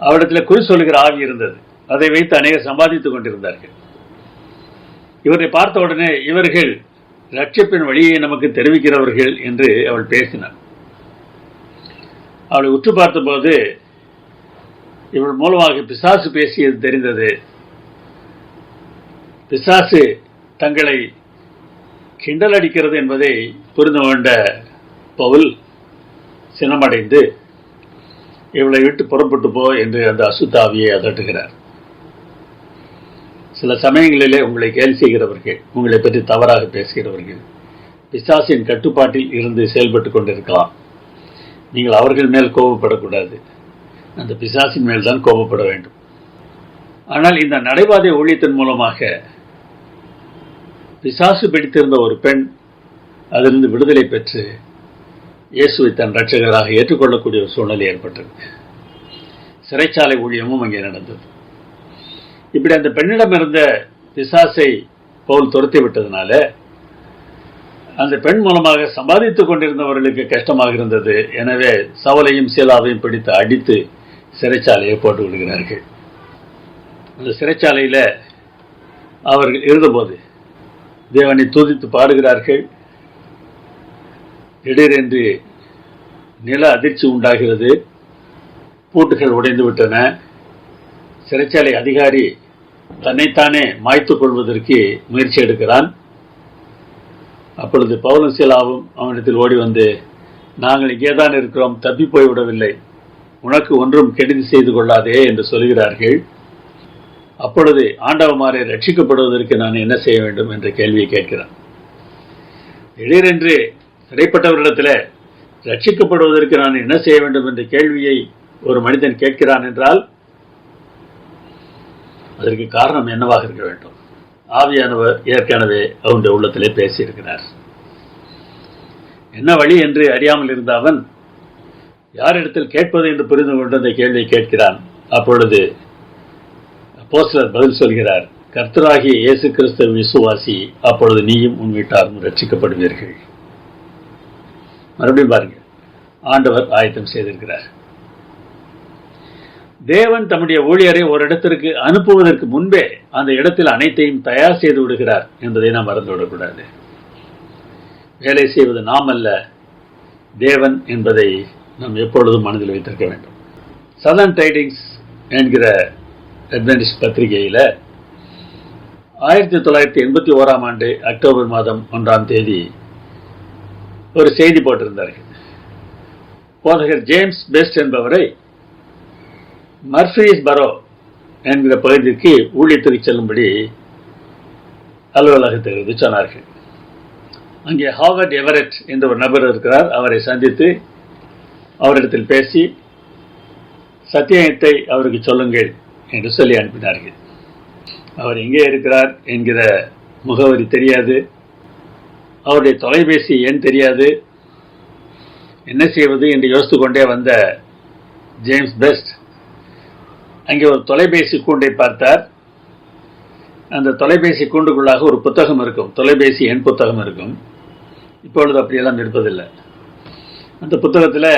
அவரிடத்தில் குறி சொல்லுகிற ஆவி இருந்தது. அதை வைத்து அநேகர் சம்பாதித்துக் கொண்டிருந்தார்கள். இவரை பார்த்த உடனே இவர்கள் ரட்சிப்பின் வழியை நமக்கு தெரிவிக்கிறவர்கள் என்று அவள் பேசினார். அவளை உற்று பார்த்தபோது இவள் மூலமாக பிசாசு பேசியது தெரிந்தது. பிசாசு தங்களை கிண்டல் அடிக்கிறது என்பதை புரிந்து கொண்ட பவுல் சினமடைந்து இவளை விட்டு புறப்பட்டு போ என்று அந்த அசுத்தாவியை அதட்டுகிறார். சில சமயங்களிலே உங்களை கேலி செய்கிறவர்கள், உங்களை பற்றி தவறாக பேசுகிறவர்கள் பிசாசின் கட்டுப்பாட்டில் இருந்து செயல்பட்டு கொண்டிருக்கலாம். நீங்கள் அவர்கள் மேல் கோபப்படக்கூடாது, அந்த பிசாசின் மேல் தான் கோபப்பட வேண்டும். ஆனால் இந்த நடைபாதை ஊழியத்தின் மூலமாக பிசாசு பிடித்திருந்த ஒரு பெண் அதிலிருந்து விடுதலை பெற்று இயேசுவை தன் இரட்சகராக ஏற்றுக்கொள்ளக்கூடிய ஒரு சூழ்நிலை ஏற்பட்டது. சிறைச்சாலை ஊழியமும் அங்கே நடந்தது. இப்படி அந்த பெண்ணிடம் இருந்த பிசாசை பவுல் துரத்தி விட்டதுனால அந்த பெண் மூலமாக சம்பாதித்துக் கொண்டிருந்தவர்களுக்கு கஷ்டமாக இருந்தது. எனவே சவுலையும் சீலாவையும் பிடித்து அடித்து சிறைச்சாலையை போட்டு விடுகிறார்கள். அந்த சிறைச்சாலையில் அவர்கள் இருந்தபோது தேவனை துதித்து பாடுகிறார்கள். திடீரென்று நில அதிர்ச்சி உண்டாகிறது. பூட்டுகள் உடைந்து விட்டன. சிறைச்சாலை அதிகாரி தன்னைத்தானே மாய்த்துக் கொள்வதற்கு முயற்சி எடுக்கிறான். அப்பொழுது பவுலும் சீலாவும் அவனிடத்தில் ஓடி வந்து, நாங்கள் இங்கேதான் இருக்கிறோம், தப்பி போய்விடவில்லை, உனக்கு ஒன்றும் கெடுதி செய்து கொள்ளாதே என்று சொல்கிறார்கள். அப்பொழுது ஆண்டவமாரை ரட்சிக்கப்படுவதற்கு நான் என்ன செய்ய வேண்டும் என்ற கேள்வியை கேட்கிறான். திடீரென்று சிறைப்பட்டவர்களிடத்தில் ரட்சிக்கப்படுவதற்கு நான் என்ன செய்ய வேண்டும் என்ற கேள்வியை ஒரு மனிதன் கேட்கிறான் என்றால் அதற்கு காரணம் என்னவாக இருக்க வேண்டும்? ஆவியானவர் ஏற்கனவே அவனுடைய உள்ளத்திலே பேசியிருக்கிறார். என்ன வழி என்று அறியாமல் இருந்த அவன் யாரிடத்தில் கேட்பது என்று புரிந்து கொண்டு அந்த கேள்வியை கேட்கிறான். அப்பொழுது அப்போஸ்தலர் பதில் சொல்கிறார், கர்த்தராகிய இயேசு கிறிஸ்துவை விசுவாசி, அப்பொழுது நீயும் உன் வீட்டாரும் ரட்சிக்கப்படுவீர்கள். மறுபடியும் பாருங்க, ஆண்டவர் ஆயத்தம் செய்திருக்கிறார். தேவன் தம்முடைய ஊழியரை ஒரு இடத்திற்கு அனுப்புவதற்கு முன்பே அந்த இடத்தில் அனைத்தையும் தயார் செய்து விடுகிறார் என்பதை நாம் மறந்துவிடக்கூடாது. வேலை செய்வது நாம் அல்ல, தேவன் என்பதை நாம் எப்பொழுதும் மனதில் வைத்திருக்க வேண்டும். சதர்ன் டைடிங்ஸ் என்கிற அட்வென்டிஸ்ட் பத்திரிகையில் 1981 அக்டோபர் மாதம் 1 ஒரு செய்தி போட்டிருந்தார்கள். போதகர் ஜேம்ஸ் பெஸ்ட் என்பவரை மர்ஃபீஸ்பரோ என்கிற பகுதிக்கு ஊழியத்திற்கு செல்லும்படி அலுவலகத்திலிருந்து சொன்னார்கள். அங்கே ஹாவர்ட் எவரெட் என்ற ஒரு நபர் இருக்கிறார். அவரை சந்தித்து அவரிடத்தில் பேசி சத்தியத்தை அவருக்கு சொல்லுங்கள் என்று சொல்லி அனுப்பினார்கள். அவர் எங்கே இருக்கிறார் என்கிற முகவரி தெரியாது, அவருடைய தொலைபேசி எண் தெரியாது. என்ன செய்வது என்று யோசித்து கொண்டே வந்த ஜேம்ஸ் பெஸ்ட் அங்கே ஒரு தொலைபேசி கூண்டை பார்த்தார். அந்த தொலைபேசி கூண்டுக்குள்ளாக ஒரு புத்தகம் இருக்கும், தொலைபேசி எண் புத்தகம் இருக்கும். இப்பொழுது அப்படியெல்லாம் இருப்பதில்லை. அந்த புத்தகத்தில்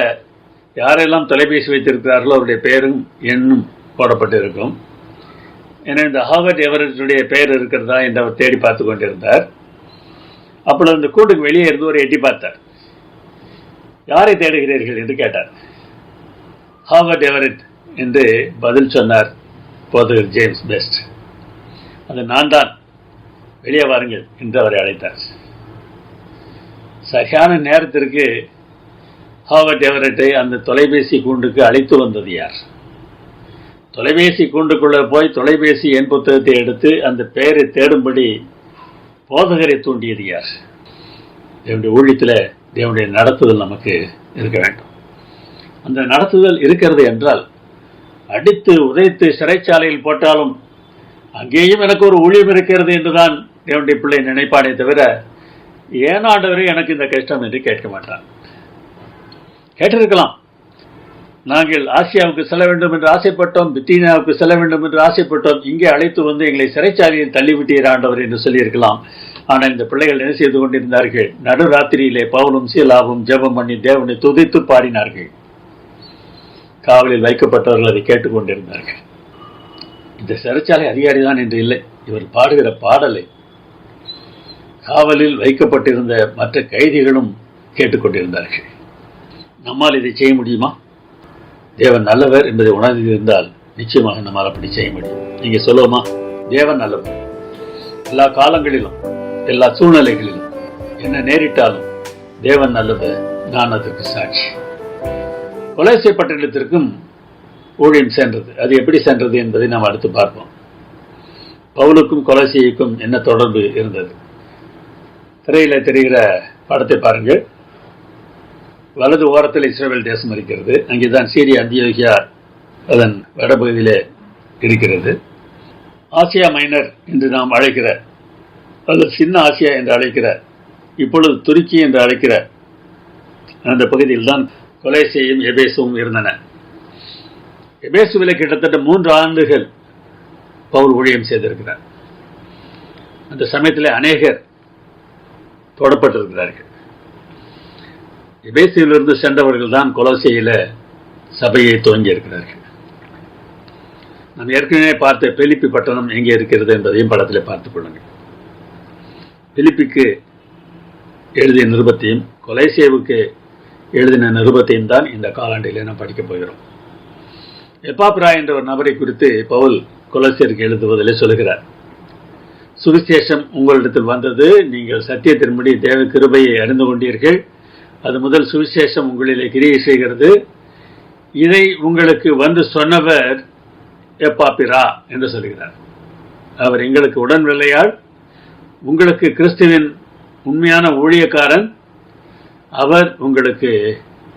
யாரெல்லாம் தொலைபேசி வைத்திருக்கிறார்களோ அவருடைய பெயரும் எண்ணும் போடப்பட்டிருக்கும். ஏன்னா இந்த ஹாவர்ட் எவரெட்டுடைய பெயர் இருக்கிறதா என்று அவர் தேடி பார்த்து கொண்டிருந்தார். அப்பொழுது அந்த கூண்டுக்கு வெளியே இருந்து ஒரு எட்டி பார்த்தார். யாரை தேடுகிறீர்கள் என்று கேட்டார். ஹாவர்ட் எவரெட் என்று பதில் சொன்னார் போதகர் ஜேம்ஸ் பெஸ்ட். அது நான் தான், வெளியே வாருங்கள் என்று அவரை அழைத்தார். சரியான நேரத்திற்கு ஹாவர்ட் எவரெட்டை அந்த தொலைபேசி கூண்டுக்கு அழைத்து வந்தது யார்? தொலைபேசி கூண்டுக்குள்ள போய் தொலைபேசி எண் புத்தகத்தை எடுத்து அந்த பெயரை தேடும்படி போதகரை தூண்டியது யார்? தேவனுடைய ஊழியத்தில் தேவனுடைய நடத்துதல் நமக்கு இருக்க வேண்டும். அந்த நடத்துதல் இருக்கிறது என்றால் அடித்து உதைத்து சிறைச்சாலையில் போட்டாலும் அங்கேயும் எனக்கு ஒரு ஊழியம் இருக்கிறது என்றுதான் தேவனுடைய பிள்ளை நினைப்பானே தவிர, ஏன் ஆண்டவரே எனக்கு இந்த கஷ்டம் என்று கேட்க மாட்டான். கேட்டிருக்கலாம், நாங்கள் ஆசியாவுக்கு செல்ல வேண்டும் என்று ஆசைப்பட்டோம், பித்தீனியாவுக்கு செல்ல வேண்டும் என்று ஆசைப்பட்டோம், இங்கே அழைத்து வந்து எங்களை சிறைச்சாலையில் தள்ளிவிட்டீர் ஆண்டவர் என்று சொல்லியிருக்கலாம். ஆனால் இந்த பிள்ளைகள் என்ன செய்து கொண்டிருந்தார்கள்? நடுராத்திரியிலே பவுலும் சீலாவும் ஜெபம் பண்ணி தேவனை துதித்து பாடினார்கள். காவலில் வைக்கப்பட்டவர்கள் அதை கேட்டுக்கொண்டிருந்தார்கள். இந்த சிறைச்சாலை அதிகாரி தான் என்று இல்லை, இவர் பாடுகிற பாடலை காவலில் வைக்கப்பட்டிருந்த மற்ற கைதிகளும் கேட்டுக்கொண்டிருந்தார்கள். நம்மால் இதை செய்ய முடியுமா? தேவன் நல்லவர் என்பதை உணர்ந்திருந்தால் நிச்சயமாக நம்மால் அப்படி செய்ய முடியும். நீங்க சொல்லுவோமா? தேவன் நல்லவர். எல்லா காலங்களிலும் எல்லா சூழ்நிலைகளிலும் என்ன நேரிட்டாலும் தேவன் நல்லவர். நான் அதற்கு சாட்சி. கொலோசை பட்டணத்திற்கும் ஊழியம் சென்றது. அது எப்படி சென்றது என்பதை நாம் அடுத்து பார்ப்போம். பவுலுக்கும் கொலோசைக்கும் என்ன தொடர்பு இருந்தது? திரையில தெரிகிற படத்தை பாருங்கள். வலது ஓரத்தில் இஸ்ரவேல் தேசம் இருக்கிறது. அங்கேதான் சீரியா அந்தியோகியா அதன் வடபகுதியிலே இருக்கிறது. ஆசியா மைனர் என்று நாம் அழைக்கிற, அல்லது சின்ன ஆசியா என்று அழைக்கிற, இப்பொழுது துருக்கி என்று அழைக்கிற அந்த பகுதியில் தான் கொலோசையும் எபேசுவும் இருந்தன. எபேசுவிலே கிட்டத்தட்ட 3 ஆண்டுகள் பவுல் ஊழியம் செய்திருக்கிறார். அந்த சமயத்தில் அநேகர் தொடப்பட்டிருக்கிறார்கள். எபேசுவிலிருந்து சென்றவர்கள் தான் கொலோசையில சபையை துவங்கி இருக்கிறார்கள். நாம் ஏற்கனவே பார்த்த பிலிப்பி பட்டணம் எங்கே இருக்கிறது என்பதையும் படத்தில் பார்த்துக் கொள்ளுங்கள். பிலிப்பிக்கு எழுதிய நிருபத்தையும் கொலோசைவுக்கு எழுதின நிருபத்தையும் தான் இந்த காலாண்டிலே நாம் படிக்கப் போகிறோம். எப்பாப்ரா என்ற ஒரு நபரை குறித்து பவுல் கொலோசியருக்கு எழுதுவதிலே சொல்கிறார். சுவிசேஷம் உங்களிடத்தில் வந்தது, நீங்கள் சத்தியத்தின்படி தேவ கிருபையை அறிந்து கொண்டீர்கள். அது முதல் சுவிசேஷம் உங்களிலே கிரியை செய்கிறது. இதை உங்களுக்கு வந்து சொன்னவர் எப்பாப்பிரா என்று சொல்கிறார். அவர் எங்களுக்கு உடன் விளையாள், உங்களுக்கு கிறிஸ்துவின் உண்மையான ஊழியக்காரன். அவர் உங்களுக்கு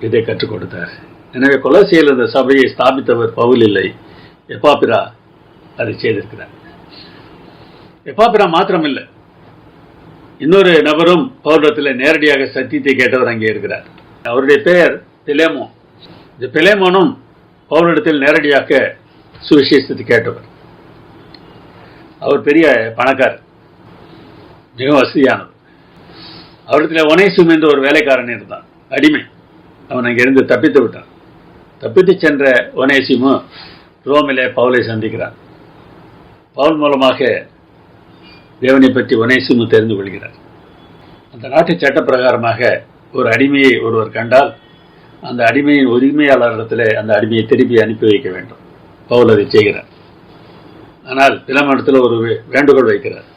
இதை கற்றுக் கொடுத்தார். எனவே கொலோசையில் இந்த சபையை ஸ்தாபித்தவர் பவுல் இல்லை, எப்பாப்பிரா அதை செய்திருக்கிறார். எப்பாப்பிரா மாத்திரமில்லை, இன்னொரு நபரும் பவுலத்தில் நேரடியாக சத்தியத்தை கேட்டவர் அங்கே இருக்கிறார். அவருடைய பெயர் பிலேமோ. இந்த பிலேமோனும் பவுலிடத்தில் நேரடியாக சுவிசேஷத்தை கேட்டவர். அவர் பெரிய பணக்காரர், மிக வசதியானவர். அவரிடத்தில் ஒனேசிம் என்ற ஒரு வேலைக்காரன் இருந்தான், அடிமை. அவன் அங்கிருந்து தப்பித்து விட்டான். தப்பித்து சென்ற ஒனேசிமு ரோமிலே பவுலை சந்திக்கிறார். பவுல் மூலமாக தேவனை பற்றி ஒனேசிமு தெரிந்து கொள்கிறார். அந்த நாட்டு சட்ட பிரகாரமாக ஒரு அடிமையை ஒருவர் கண்டால் அந்த அடிமையின் உரிமையாளரிடத்தில் அந்த அடிமையை திருப்பி அனுப்பி வைக்க வேண்டும். பவுல் அதை செய்கிறார். ஆனால் பிலமோனிடத்தில் ஒரு வேண்டுகோள் வைக்கிறார்.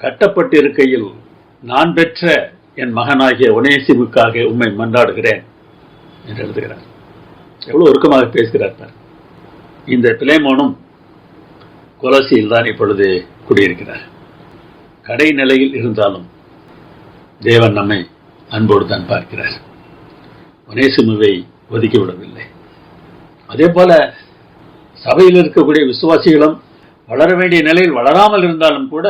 கட்டப்பட்டு இருக்கையில் நான் பெற்ற என் மகனாகிய ஒனேசிமுக்காக உம்மை மன்றாடுகிறேன் என்று எழுதுகிறார். எவ்வளவு உருக்கமாக பேசுகிறார். இந்த பிலேமோனும் கொலோசியில் தான் இப்பொழுது குடியிருக்கிறார். கடை நிலையில் இருந்தாலும் தேவன் நம்மை அன்போடு தான் பார்க்கிறார். ஒனேசிமுவை ஒதுக்கிவிடவில்லை. அதே போல சபையில் இருக்கக்கூடிய விசுவாசிகளும் வளர வேண்டிய நிலையில் வளராமல் இருந்தாலும் கூட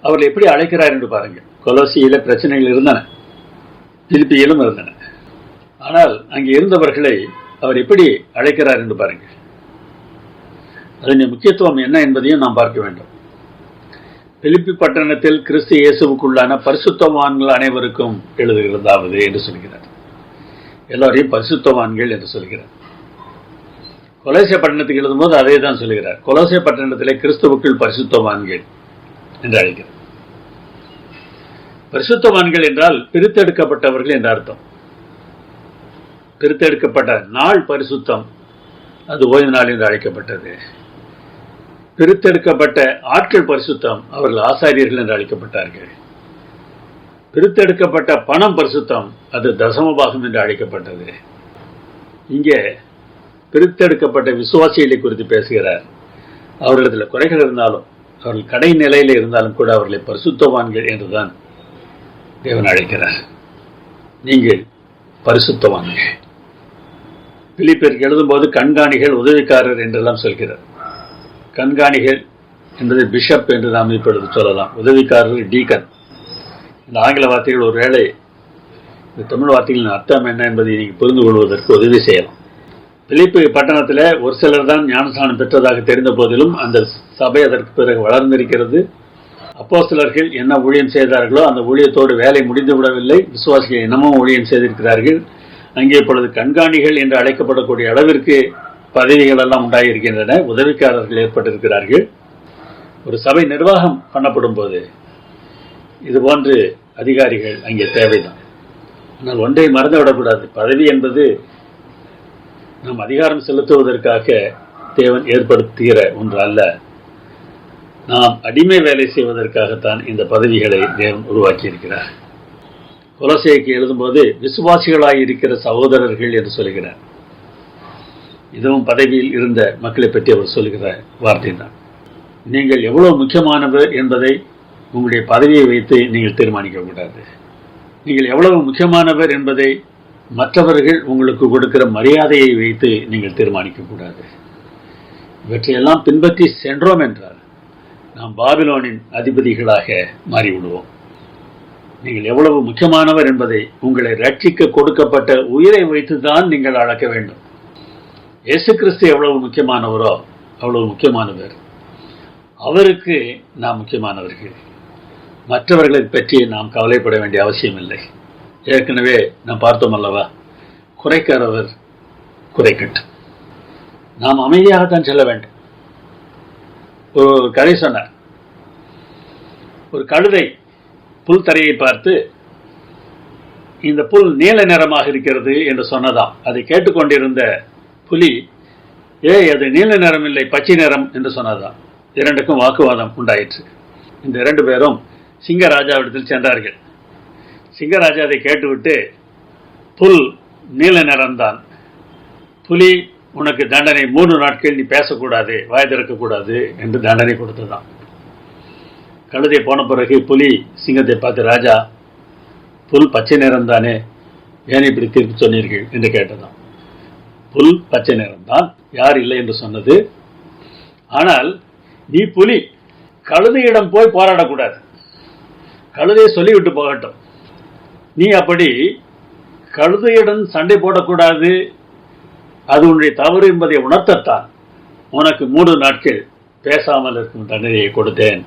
அவர் எப்படி அழைக்கிறார் என்று பாருங்கள். கொலோசியில பிரச்சனைகள் இருந்தன, பிலிப்பியிலும் இருந்தன. ஆனால் அங்கே இருந்தவர்களை அவர் எப்படி அழைக்கிறார் என்று பாருங்கள். அதன் முக்கியத்துவம் என்ன என்பதையும் நாம் பார்க்க வேண்டும். பிலிப்பி பட்டணத்தில் கிறிஸ்து இயேசுவுக்குள்ளான பரிசுத்தவான்கள் அனைவருக்கும் எழுதுகிறதாவது என்று சொல்கிறார். எல்லோரையும் பரிசுத்தவான்கள் என்று சொல்கிறார். கொலோசை பட்டணத்துக்கு எழுதும்போது அதே தான் சொல்கிறார். கொலோசை பட்டணத்திலே கிறிஸ்துவுக்குள் பரிசுத்தவான்கள் என்று அழைக்கிறார். பரிசுத்தவான்கள் என்றால் பிரித்தெடுக்கப்பட்டவர்கள் என்ற அர்த்தம். பிரித்தெடுக்கப்பட்ட நாள் பரிசுத்தம், அது ஓய்வு நாள் என்று அழைக்கப்பட்டது. பிரித்தெடுக்கப்பட்ட ஆட்கள் பரிசுத்தம், அவர்கள் ஆசாரியர்கள் என்று அழைக்கப்பட்டார்கள். பிரித்தெடுக்கப்பட்ட பணம் பரிசுத்தம், அது தசமபாகம் என்று அழைக்கப்பட்டது. இங்கே பிரித்தெடுக்கப்பட்ட விசுவாசிகளை குறித்து பேசுகிறார். அவர்களிடத்தில் குறைகள் இருந்தாலும், அவர்கள் கடை நிலையில் இருந்தாலும் கூட அவர்களை பரிசுத்தவான்கள் என்றுதான் தேவன் அழைக்கிறார். நீங்கள் பரிசுத்தவான்கள். பிலிப்பியருக்கு எழுதும்போது கண்காணிகள், உதவிக்காரர் என்றெல்லாம் சொல்கிறார். கண்காணிகள் என்பது பிஷப் என்று நாம் இப்பொழுது சொல்லலாம். உதவிக்காரர் டீக்கன். இந்த ஆங்கில வார்த்தைகள் ஒரு வேளை இந்த தமிழ் வார்த்தைகளின் அர்த்தம் என்ன என்பதை நீங்கள் புரிந்து கொள்வதற்கு உதவி செய்யலாம். பிலிப்பி பட்டணத்தில் ஒரு சிலர் தான் ஞானஸ்நானம் பெற்றதாக தெரிந்த போதிலும் அந்த சபை அதற்கு பிறகு வளர்ந்திருக்கிறது. அப்போஸ்தலர்கள் என்ன ஊழியம் செய்தார்களோ அந்த ஊழியத்தோடு வேலை முடிந்து விடவில்லை. விசுவாசிகள் இன்னமும் ஊழியம் செய்திருக்கிறார்கள். அங்கே இப்பொழுது கண்காணிகள் என்று அழைக்கப்படக்கூடிய அளவிற்கு பதவிகள் எல்லாம் உண்டாகியிருக்கின்றன. உதவிக்காரர்கள் ஏற்பட்டிருக்கிறார்கள். ஒரு சபை நிர்வாகம் பண்ணப்படும் போது இதுபோன்று அதிகாரிகள் அங்கே தேவைதான். ஆனால் ஒன்றை மறந்துவிடக்கூடாது. பதவி என்பது நாம் அதிகாரம் செலுத்துவதற்காக தேவன் ஏற்படுத்துகிற ஒன்று அல்ல. நாம் அடிமை வேலை செய்வதற்காகத்தான் இந்த பதவிகளை தேவன் உருவாக்கி இருக்கிறார். கொலோசைக்கு எழுதும்போது விசுவாசிகளாய் இருக்கிற சகோதரர்கள் என்று சொல்கிறார். இதுவும் பதவியில் இருந்த மக்களை பற்றி அவர் சொல்கிற வார்த்தை தான். நீங்கள் எவ்வளவு முக்கியமானவர் என்பதை உங்களுடைய பதவியை வைத்து நீங்கள் தீர்மானிக்க கூடாது. நீங்கள் எவ்வளவு முக்கியமானவர் என்பதை மற்றவர்கள் உங்களுக்கு கொடுக்கிற மரியாதையை வைத்து நீங்கள் தீர்மானிக்க கூடாது. இவற்றையெல்லாம் பின்பற்றி சென்றோம் என்றால் நாம் பாபிலோனின் அதிபதிகளாக மாறிவிடுவோம். நீங்கள் எவ்வளவு முக்கியமானவர் என்பதை உங்களை ரட்சிக்க கொடுக்கப்பட்ட உயிரை வைத்துதான் நீங்கள் அளக்க வேண்டும். இயேசு கிறிஸ்து எவ்வளவு முக்கியமானவரோ அவ்வளவு முக்கியமானவர். அவருக்கு நாம் முக்கியமானவர்கள். மற்றவர்களை பற்றி நாம் கவலைப்பட வேண்டிய அவசியம் இல்லை. ஏற்கனவே நாம் பார்த்தோம் அல்லவா, குறைக்கிறவர் குறைக்கட்டும். நாம் அமைதியாகத்தான் செல்ல வேண்டும். ஒரு கதை சொன்னார். ஒரு கழுதை புல் தரையை பார்த்து இந்த புல் நீல நிறமாக இருக்கிறது என்று சொன்னதாம். அதை கேட்டுக்கொண்டிருந்த புலி அது நீல நிறம் இல்லை, பச்சை நிறம் என்று சொன்னதாம். இரண்டுக்கும் வாக்குவாதம் உண்டாயிற்று. இந்த இரண்டு பேரும் சிங்கராஜாவிடத்தில் சென்றார்கள். சிங்கராஜா அதை கேட்டுவிட்டு புல் நீல நிறம்தான், புலி உனக்கு தண்டனை 3 நாட்கள் நீ பேசக்கூடாது, வாய் திறக்கக்கூடாது என்று தண்டனை கொடுத்ததாம். கழுதை போன பிறகு புலி சிங்கத்தை பார்த்து, ராஜா புல் பச்சை நிறம் தானே, ஏன் இப்படி தீர்ப்பு சொன்னீர்கள் என்று கேட்டதாம். புல் பச்சை நிறம் தான், யார் இல்லை என்று சொன்னது. ஆனால் நீ புலி, கழுதையிடம் போய் போராடக்கூடாது, கழுதையை சொல்லிவிட்டு போகட்டும். நீ அப்படி கழுதையுடன் சண்டை போடக்கூடாது, அது உன்னுடைய தவறு என்பதை உணர்த்தத்தான் உனக்கு 3 நாட்கள் பேசாமல் இருக்கும் தண்டனையை கொடுத்தேன்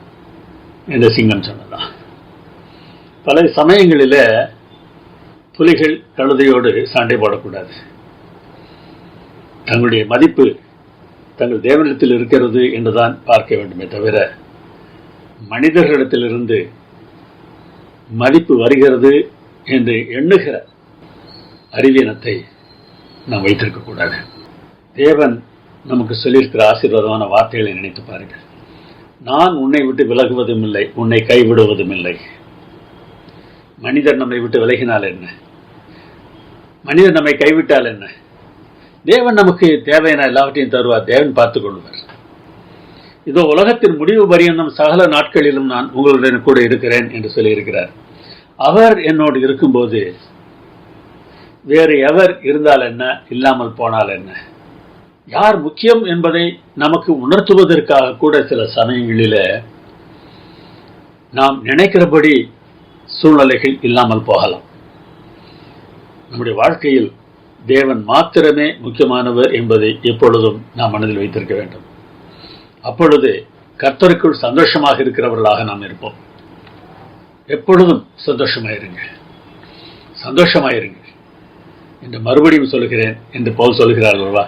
என்று சிங்கம் சொன்னதான். பல சமயங்களில் புலிகள் கழுதையோடு சண்டை போடக்கூடாது. தங்களுடைய மதிப்பு தங்கள் தேவனிடத்தில் இருக்கிறது என்றுதான் பார்க்க வேண்டுமே தவிர, மனிதர்களிடத்திலிருந்து மதிப்பு வருகிறது என்று எண்ணுகிற அறிவீனத்தை நாம் வைத்திருக்கக்கூடாது. தேவன் நமக்கு சொல்லியிருக்கிற ஆசீர்வாதமான வார்த்தைகளை நினைத்து பாருங்கள். நான் உன்னை விட்டு விலகுவதும் இல்லை, உன்னை கைவிடுவதும் இல்லை. மனிதர் நம்மை விட்டு விலகினால் என்ன, மனிதர் நம்மை கைவிட்டால் என்ன, தேவன் நமக்கு தேவையான எல்லாவற்றையும் தருவார். தேவன் பார்த்துக் கொள்வார். இதோ உலகத்தின் முடிவு பரியந்தம் சகல நாட்களிலும் நான் உங்களுடன் கூட இருக்கிறேன் என்று சொல்லியிருக்கிறார். அவர் என்னோடு இருக்கும்போது வேறு எவர் இருந்தால் என்ன, இல்லாமல் போனால் என்ன, யார் முக்கியம் என்பதை நமக்கு உணர்த்துவதற்காக கூட சில சமயங்களில் நாம் நினைக்கிறபடி சூழ்நிலைகள் இல்லாமல் போகலாம். நம்முடைய வாழ்க்கையில் தேவன் மாத்திரமே முக்கியமானவர் என்பதை எப்பொழுதும் நாம் மனதில் வைத்திருக்க வேண்டும். அப்பொழுது கர்த்தருக்குள் சந்தோஷமாக இருக்கிறவர்களாக நாம் இருப்போம். எப்பொழுதும் சந்தோஷமாயிருங்கள், சந்தோஷமாயிருங்கள் என்று மறுபடியும் சொல்கிறேன் என்று பவுல் சொல்கிறார்களா?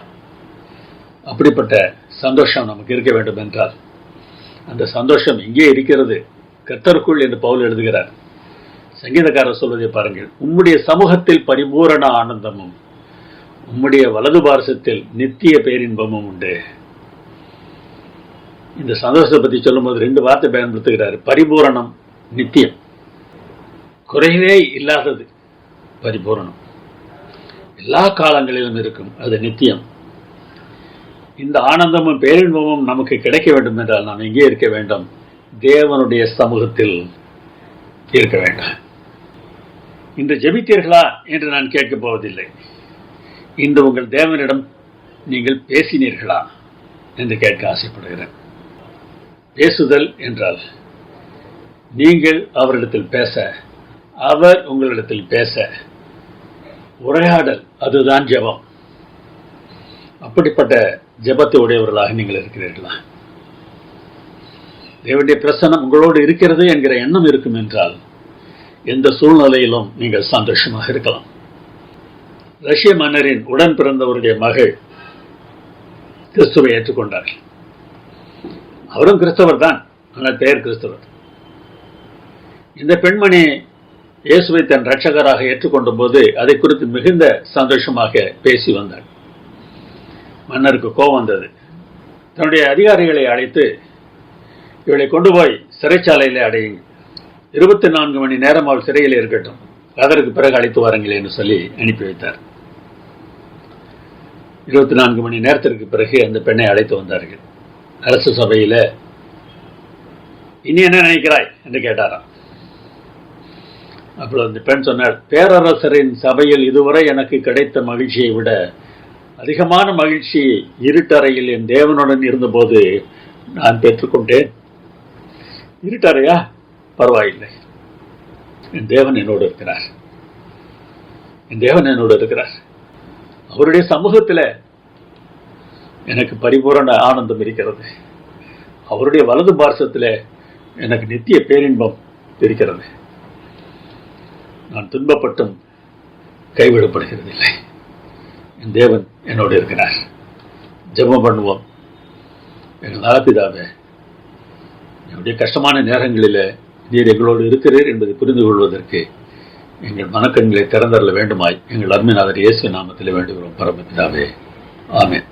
அப்படிப்பட்ட சந்தோஷம் நமக்கு இருக்க வேண்டும் என்றால் அந்த சந்தோஷம் எங்கே இருக்கிறது? கர்த்தருக்குள் என்று பவுல் எழுதுகிறார். சங்கீதக்காரர் சொல்வதை பாருங்கள். உம்முடைய சமூகத்தில் பரிபூரண ஆனந்தமும் உம்முடைய வலது பார்சத்தில் நித்திய பேரின்பமும் உண்டு. இந்த சந்தோஷத்தை பற்றி சொல்லும்போது 2 வார்த்தை பயன்படுத்துகிறார். பரிபூரணம், நித்தியம். குறைவே இல்லாதது பரிபூரணம், எல்லா காலங்களிலும் இருக்கும், அது நித்தியம். இந்த ஆனந்தமும் பேரின்பமும் நமக்கு கிடைக்க வேண்டும் என்றால் நாம் எங்கே இருக்க வேண்டும்? தேவனுடைய சமூகத்தில் இருக்க வேண்டும். இன்று ஜெபித்தீர்களா என்று நான் கேட்கப் போவதில்லை. இன்று உங்கள் தேவனிடம் நீங்கள் பேசினீர்களா என்று கேட்க ஆசைப்படுகிறேன். பேசுதல் என்றால் நீங்கள் அவரிடத்தில் பேச, அவர் உங்களிடத்தில் பேச, உரையாடல், அதுதான் ஜெபம். அப்படிப்பட்ட ஜெபத்தை உடையவர்களாக நீங்கள் இருக்கிறீர்களா? தேவனுடைய பிரசன்னம் உங்களோடு இருக்கிறது என்கிற எண்ணம் இருக்கும் என்றால் எந்த சூழ்நிலையிலும் நீங்கள் சந்தோஷமாக இருக்கலாம். ரஷ்ய மன்னரின் உடன் பிறந்தவருடைய மகள் கிறிஸ்துவை ஏற்றுக்கொண்டார். அவரும் கிறிஸ்தவர் தான், ஆனால் பெயர் கிறிஸ்தவர். இந்த பெண்மணி இயேசுவை தன் இரட்சகராக ஏற்றுக்கொண்ட போது அதை குறித்து மிகுந்த சந்தோஷமாக பேசி வந்தார். மன்னருக்கு கோபம் வந்தது. தன்னுடைய அதிகாரிகளை அழைத்து, இவளை கொண்டு போய் சிறைச்சாலையில் அடையுங்கள், 24 மணி நேரம் அவள் சிறையில் இருக்கட்டும், அதற்கு பிறகு அழைத்து வாருங்கள் என்று சொல்லி அனுப்பி வைத்தார். 24 மணி நேரத்திற்கு பிறகு அந்த பெண்ணை அழைத்து வந்தார்கள். அரசு சபையில் இனி என்ன நினைக்கிறாய் என்று கேட்டாராம். அப்பொழுது அந்த பெண் சொன்னார், பேரரசரின் சபையில் இதுவரை எனக்கு கிடைத்த மகிழ்ச்சியை விட அதிகமான மகிழ்ச்சி இருட்டறையில் என் தேவனுடன் இருந்தபோது நான் பெற்றுக்கொண்டேன். இருட்டறையா? பரவாயில்லை, என் தேவன் என்னோடு இருக்கிறார், என் தேவன் என்னோடு இருக்கிறார். அவருடைய சமூகத்தில் எனக்கு பரிபூரண ஆனந்தம் இருக்கிறது. அவருடைய வலது பார்சத்தில் எனக்கு நித்திய பேரின்பம் இருக்கிறது. நான் துன்பப்பட்டும் கைவிடப்படுகிறதில்லை. என் தேவன் என்னோடு இருக்கிறார். ஜெபம் பண்ணுவோம். எங்கள் நலப்பிதாவே, என்னுடைய கஷ்டமான நேரங்களில் நீர் எங்களோடு இருக்கிறீர் என்பதை புரிந்து கொள்வதற்கு எங்கள் மனக்கண்களை திறந்தரல வேண்டுமாய் எங்கள் அருமையானவர் இயேசு நாமத்தில் வேண்டுகிறோம் பரமபிதாவே. ஆமென்.